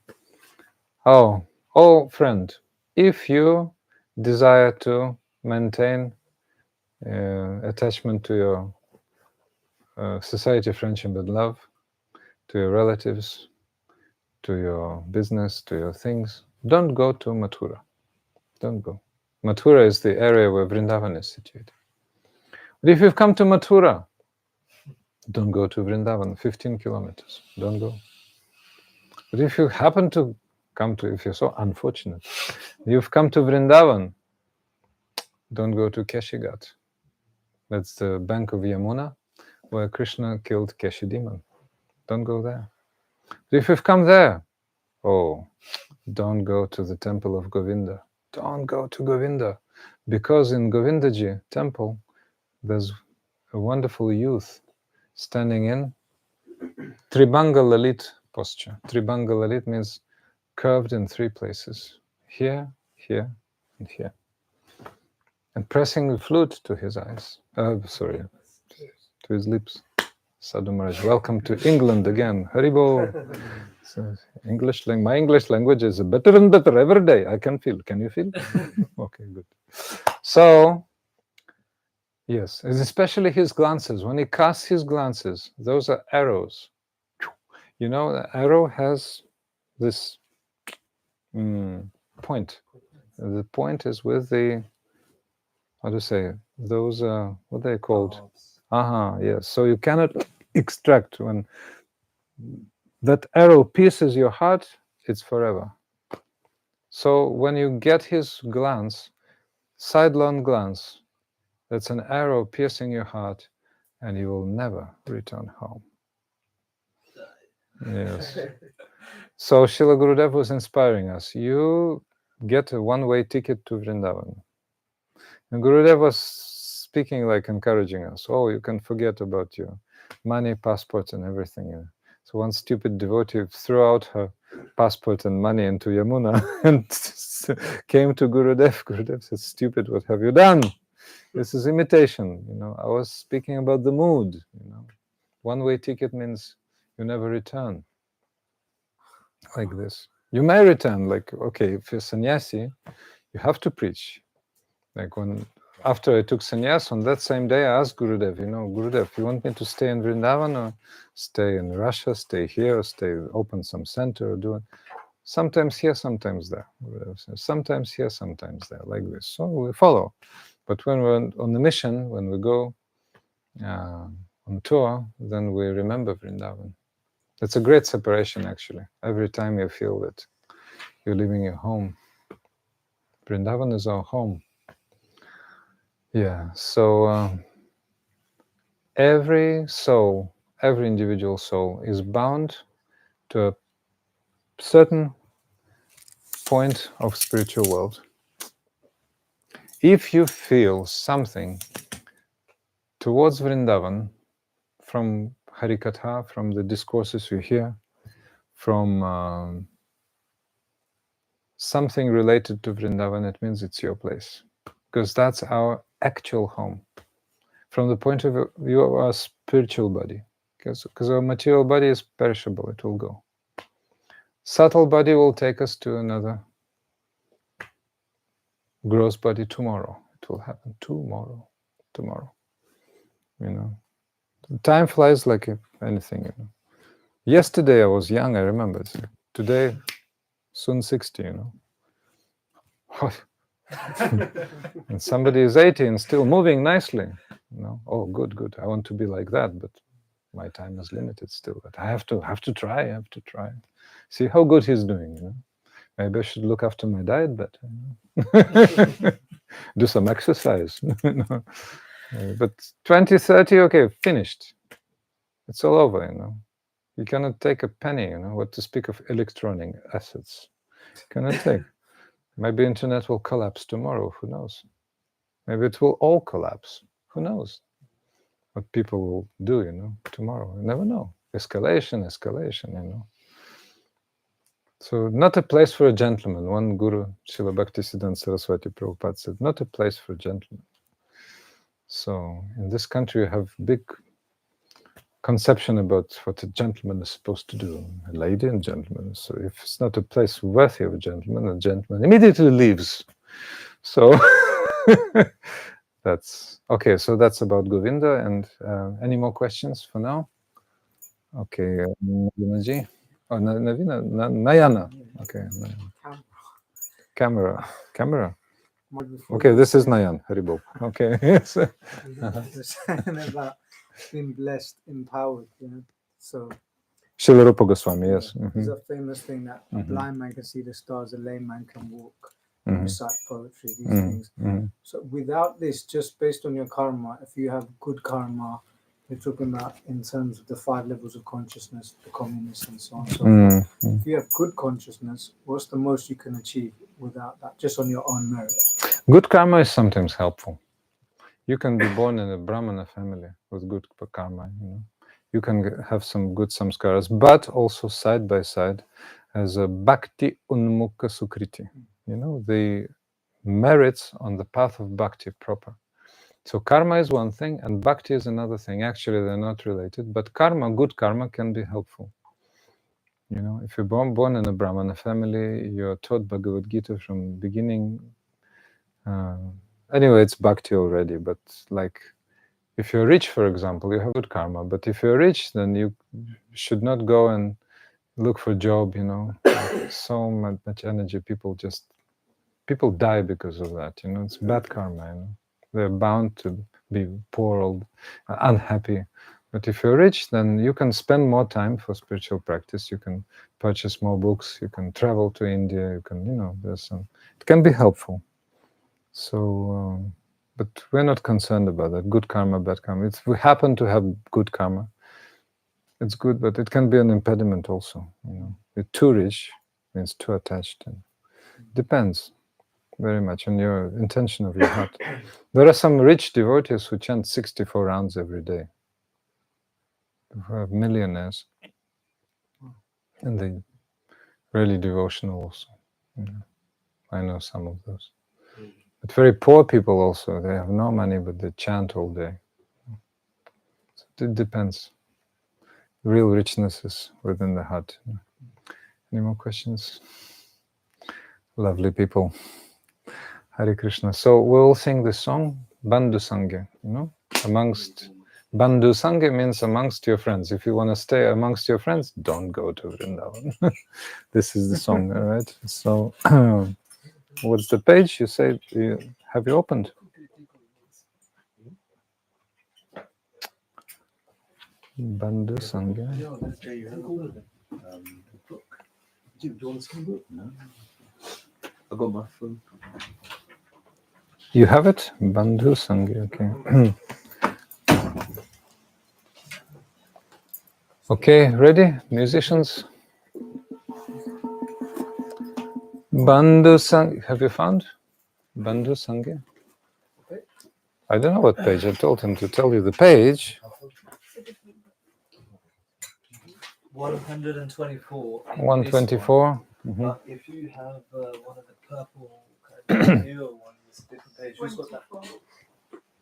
oh friend, if you desire to maintain attachment to your society, friendship and love, to your relatives, to your business, to your things, don't go to Mathura. Don't go. Mathura is the area where Vrindavan is situated. But if you've come to Mathura, don't go to Vrindavan, 15 kilometers. Don't go. But if you happen to come to, if you're so unfortunate, you've come to Vrindavan, don't go to Keshigat. That's the bank of Yamuna, where Krishna killed Keshi demon. Don't go there. But if you've come there, don't go to the temple of Govinda. Don't go to Govinda. Because in Govindaji temple, there's a wonderful youth standing in Tribhanga Lalit posture. Tribhanga Lalit means curved in 3 places. Here, here, and here. And pressing the flute to his eyes. To his lips. Sadhu Maharaj, welcome to England again. Haribo. So my English language is better and better every day. I can feel. Can you feel? Okay, good. So, yes, especially his glances. When he casts his glances, those are arrows. You know, the arrow has this point. The point is with the, how to say, those, what are they called? Yes. So you cannot extract. When that arrow pierces your heart, it's forever. So when you get his glance, sidelong glance, that's an arrow piercing your heart, and you will never return home. Yes. So Srila Gurudev was inspiring us. You get a one-way ticket to Vrindavan. And Gurudev was speaking, like encouraging us. Oh, you can forget about your money, passport, and everything. So one stupid devotee threw out her passport and money into Yamuna and came to Gurudev. Gurudev said, stupid, what have you done? This is imitation. I was speaking about the mood. One-way ticket means you never return. Like this. You may return, like, okay, if you're sannyasi, you have to preach. Like when after I took sannyas, on that same day, I asked Gurudev, Gurudev, you want me to stay in Vrindavan or stay in Russia, stay here, open some center, or do it? Sometimes here, sometimes there. Gurudev says, sometimes here, sometimes there, like this. So we follow. But when we're on the mission, when we go on tour, then we remember Vrindavan. It's a great separation, actually. Every time you feel that you're leaving your home, Vrindavan is our home. Yeah, so every soul, every individual soul is bound to a certain point of spiritual world. If you feel something towards Vrindavan from Harikatha, from the discourses you hear, from something related to Vrindavan, it means it's your place. Because that's our actual home. From the point of view of our spiritual body. Because our material body is perishable, it will go. Subtle body will take us to another gross body tomorrow. It will happen tomorrow. Time flies like anything. Yesterday I was young, I remember. Today, soon 60, And somebody is 80 and still moving nicely. Oh, good. I want to be like that, but my time is limited still. But I have to try. See how good he's doing. Maybe I should look after my diet better. Do some exercise. But 20, 30, okay, finished. It's all over. You cannot take a penny. What to speak of electronic assets? Cannot take. Maybe internet will collapse tomorrow. Who knows? Maybe it will all collapse. Who knows? What people will do, tomorrow. You never know. Escalation. So not a place for a gentleman. One guru, Srila Bhaktisiddhanta Saraswati Prabhupada said, not a place for a gentleman. So in this country, you have big conception about what a gentleman is supposed to do, a lady and gentleman. So if it's not a place worthy of a gentleman immediately leaves. So that's okay. So that's about Govinda. And any more questions for now? Okay, Navinaji. Oh, Navina, Nayana. Okay, camera. Okay, this is Nayan Haribol. Okay. Yes. About being blessed, empowered, So Srila Rupa Goswami, yes. There's a famous thing that a blind man can see the stars, a lame man can walk, recite poetry, these things. So without this, just based on your karma, if you have good karma, we're talking about in terms of the 5 levels of consciousness, the communists and so on and so forth. If you have good consciousness, what's the most you can achieve without that, just on your own merit? Good karma is sometimes helpful. You can be born in a Brahmana family with good karma, You can have some good samskaras, but also side by side as a bhakti unmukha sukriti, the merits on the path of bhakti proper. So karma is one thing and bhakti is another thing. Actually, they're not related, but good karma can be helpful. If you're born in a Brahmana family, you're taught Bhagavad Gita from beginning. Anyway, it's bhakti already, but like if you're rich, for example, you have good karma. But if you're rich, then you should not go and look for a job, so much energy. People die because of that, It's bad karma, They're bound to be poor or unhappy. But if you're rich, then you can spend more time for spiritual practice. You can purchase more books. You can travel to India. You can, it can be helpful. So, but we're not concerned about that. Good karma, bad karma. If we happen to have good karma, it's good, but it can be an impediment also. You're too rich, means too attached. And depends very much on your intention of your heart. There are some rich devotees who chant 64 rounds every day. Who are millionaires. And they really devotional also. I know some of those. But very poor people also, they have no money, but they chant all day. So it depends. Real richness is within the heart. Any more questions? Lovely people. Hare Krishna. So we'll sing this song, Bandhu Sangha, amongst. Bandhu Sangha means amongst your friends. If you want to stay amongst your friends, don't go to Vrindavan. This is the song, all right? So, what's the page? You say, have you opened? Bandhu Sangha. Yeah, there you have all of them. Book. Do you want to see the book? No. I got my phone. You have it? Bandhu Sangha, okay. Okay, ready? Musicians? Bandhu Sangha. Have you found Bandhu Sangha? I don't know what page. I told him to tell you the page. 124. 124. Mm-hmm. But if you have one of the purple kind of newer ones, it's a different page. Who's got that?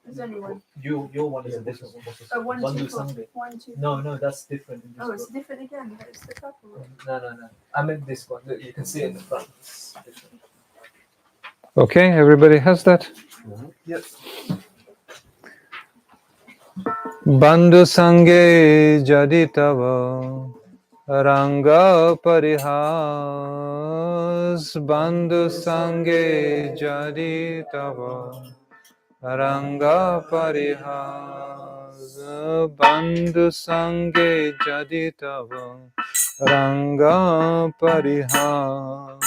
There's only one. Your one is a different one. Oh, one, Bandhu two, four. Sangha. 1, 2, No, that's different. In this Oh, it's book. different again, but it's the purple one. No. I meant this one. Look, you can see it in the front. It's different. Okay, everybody has that? Yep. Bandhu Sanghe Jaditava Ranga Parihas. Bandhu Sanghe Jaditava Ranga Parihas. Bandhu Sanghe Jaditava Ranga Parihas.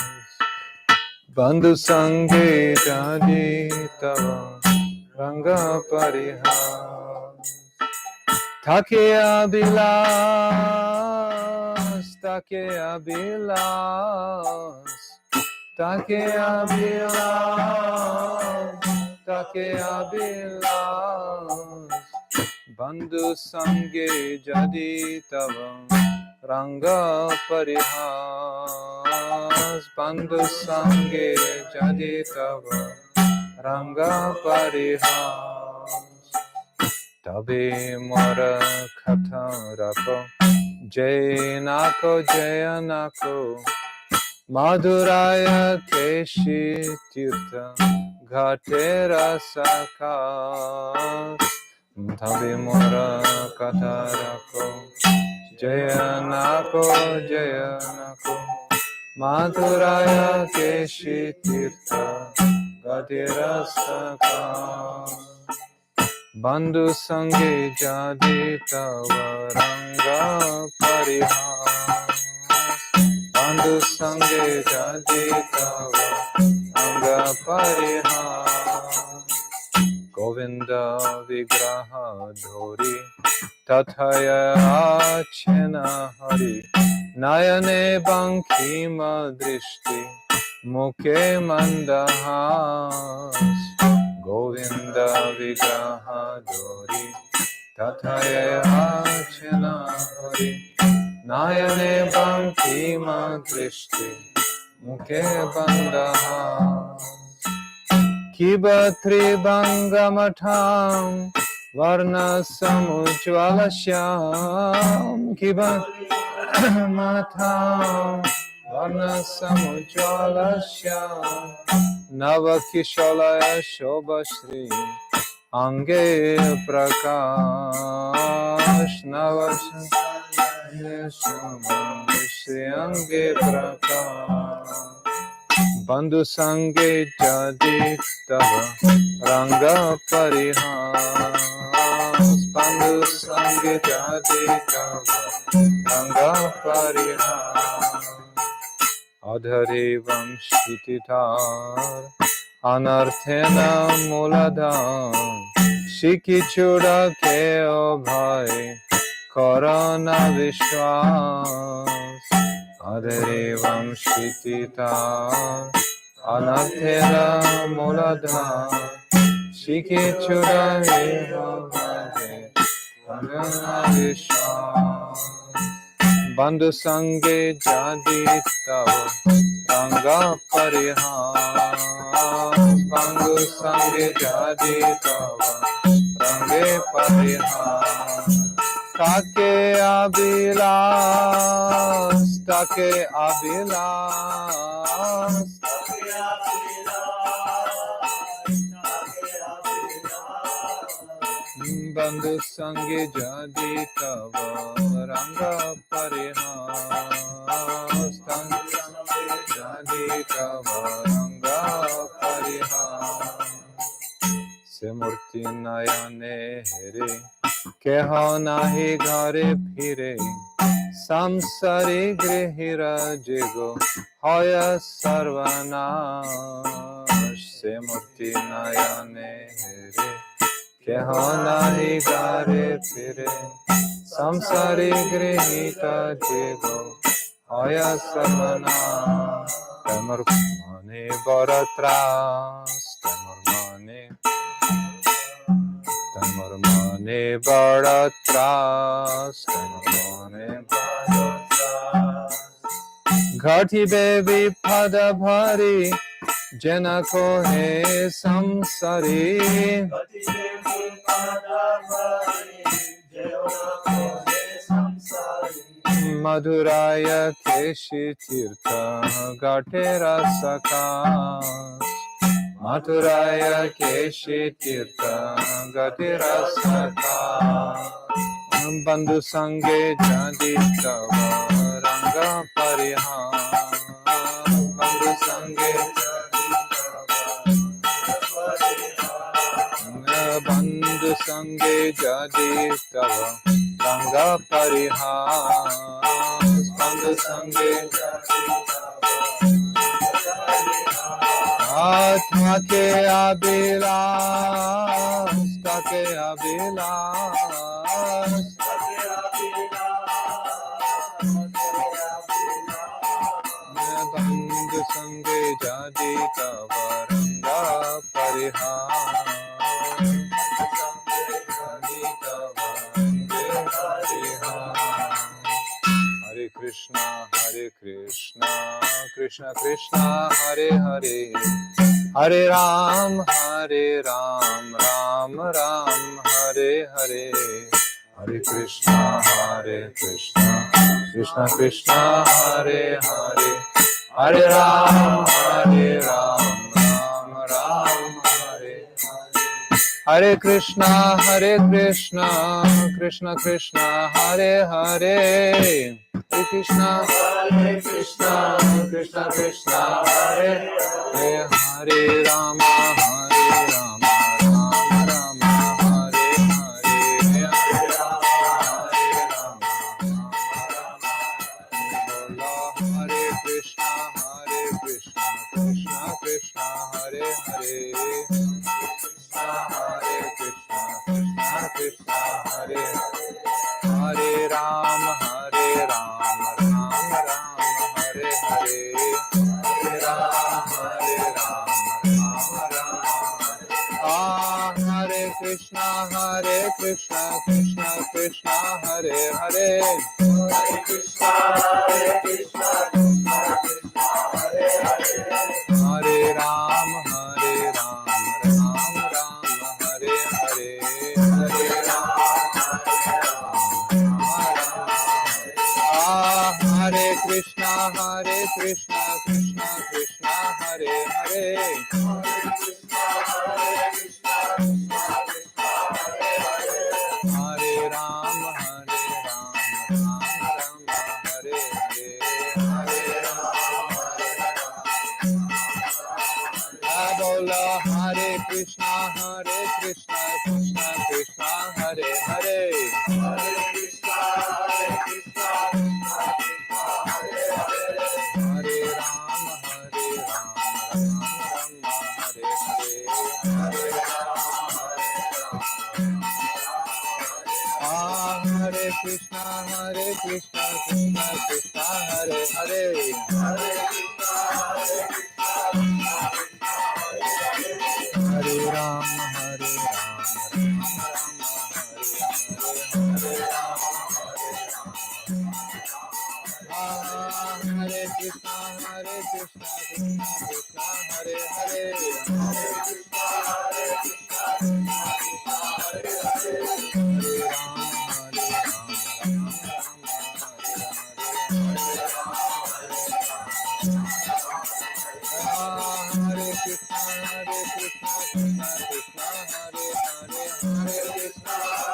Bandhu Sanghe Jaditava Ranga Parihas. Take Abhilas, Take Abhilas, Take Abhilas, Take Abhilas. Bandhu Sanghe Jaditava Ranga Parihas. Bandhu Sanghe Jaditava Ranga Parihas. Tabe mora katha rako Jaya nako Madhuraya keshi tirtha Ghate rasakas. Tabe mora katha rako Jaya nako Madhuraya keshi tirtha Ghate rasakas. Bandhu Sanghe Jaditava Ranga Parihas. Bandhu Sanghe Jaditava Ranga Parihas. Govinda Vigraha Dhori Tathaya Achena Hari Nayane Bankhima Drishti Mukhe Mandahas. Govinda Vigraha Dhori Tathaya Achena Hari Nayane Bankhima Drishti Mukhe Bandahas. Kibatri Bangamatham Varna Samujvalashyam. Kibatri Matham Varna Samujvalashyam. Navakishalaya Shobhashri Ange Prakash. Navakishalaya Shobhashri Ange Prakash. Bandhu Sanghe Jaditava Ranga Parihas. Bandhu Sanghe Jaditava Ranga Parihas. Adharivam Shititar Anarthena Muladham Shikichura Keo Bhai Korana Vishwas. Adharivam Shititar Anarthena Muladham Shikichura Keo Bhai Korana Vishwas. Bandhu Sanghe Jaditava Ranga Parihas. Bandhu Sanghe Jaditava Ranga Parihas. Take Abhilas, Take Abhilas, bandhu sange jadi tava ranga parihas jadi tava ranga parihas se murti nayane here keho nahi ghare phire samsari grihira jego hoya sarvanash se murti nayane here keho nahi ghare phire samsari grihita jego hoya sarvanash tamar mane baratras tamar mane baratras घाटी baby पदा भारी जना को है संसारी मधुराय केशी तीर्थ घाटे रसकाश मधुराय केशी तीर्थ घाटे रसकाश बंधु संगे जादी तव रंग परिहास बंधु संगे बंधु संगे जादी तव रंग परिहास बंधु संगे आत्मा के अभिलाष के अभिलाष बंधु संगे जादी तव रंग परिहास Hare Krishna, Krishna Krishna, Hare Hare, Hare Ram, Ram Ram, Hare Hare, Hare Krishna, Krishna Krishna, Hare Hare, Hare Ram, Ram Ram, Hare Hare Krishna, Krishna Krishna, Hare Hare, Hare Krishna, Krishna Krishna, Hare Hare, Hare Rama, Rama Rama, Hare Hare, Hare Rama, Hare Krishna, Krishna Krishna, Hare Hare, Hare Krishna, Krishna Hare Hare Ram, Ram Hare Hare, Hare Ram, Ram Hare Krishna, Krishna Krishna, Hare Hare, Hare Krishna, Krishna Hare Hare, Hare Ram, Ram Hare Hare, Hare Ram, Hare Krishna, Krishna Krishna, Hare Hare, Hare Krishna, Hare Ram, Ram Hare Hare, Hare Ram. Bola Hare Krishna, Krishna Krishna, Hare Hare, Hare Krishna, Hare Ram, Ram Hare Hare, Hare Krishna, Krishna Krishna, Hare Hare, Hare Krishna, Hare Ram, Hare Krishna, Krishna Hare Hare, Hare Krishna, Hare Ram, Hare Krishna, Krishna Hare Hare, Hare Krishna,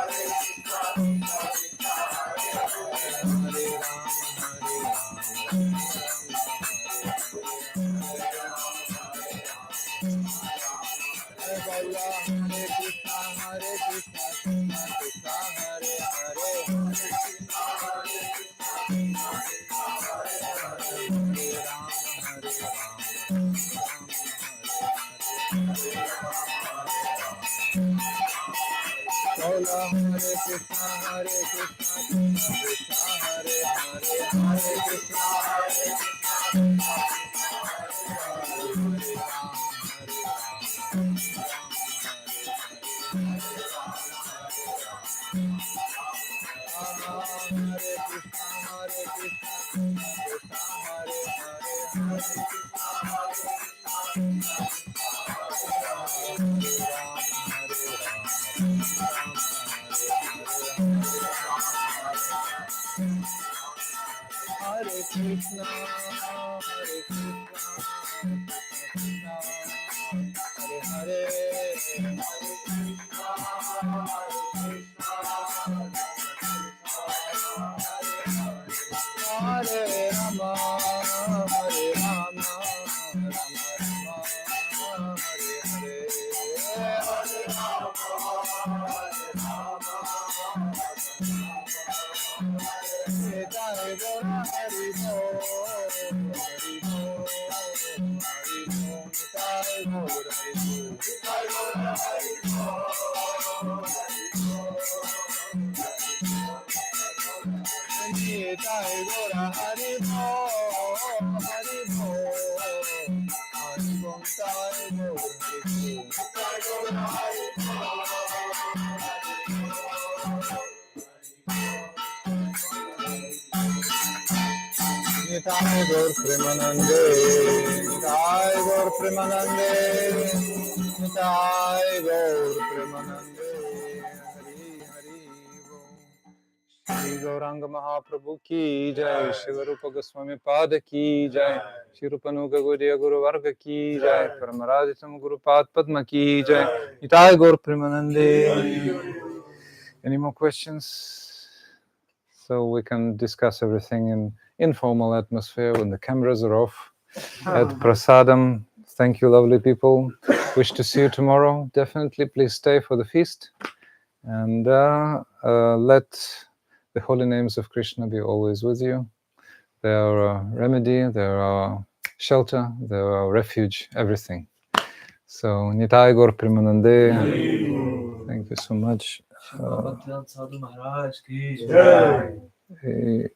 Nitai Gaur Premanande, Nitai Gaur Premanande, Nitai Gaur Premanande, Hari Hari Bo. Shri Gauranga Mahaprabhu ki jai, Srila Rupa Goswami Pad ki jai, Shri Rupanuga Gaudiya Guru Varga ki jai, Paramaraditam Guru Pad Padma ki jai, Nitai Gaur Premanande. Any more questions? So we can discuss everything in informal atmosphere when the cameras are off. At Prasadam, thank you, lovely people. Wish to see you tomorrow. Definitely, please stay for the feast. And let the holy names of Krishna be always with you. They are a remedy, they are our shelter, they are our refuge, everything. So, Nitai Gaur Premanande. Thank you so much. Bhakti-yoga Sadhu Maharaj ki jai.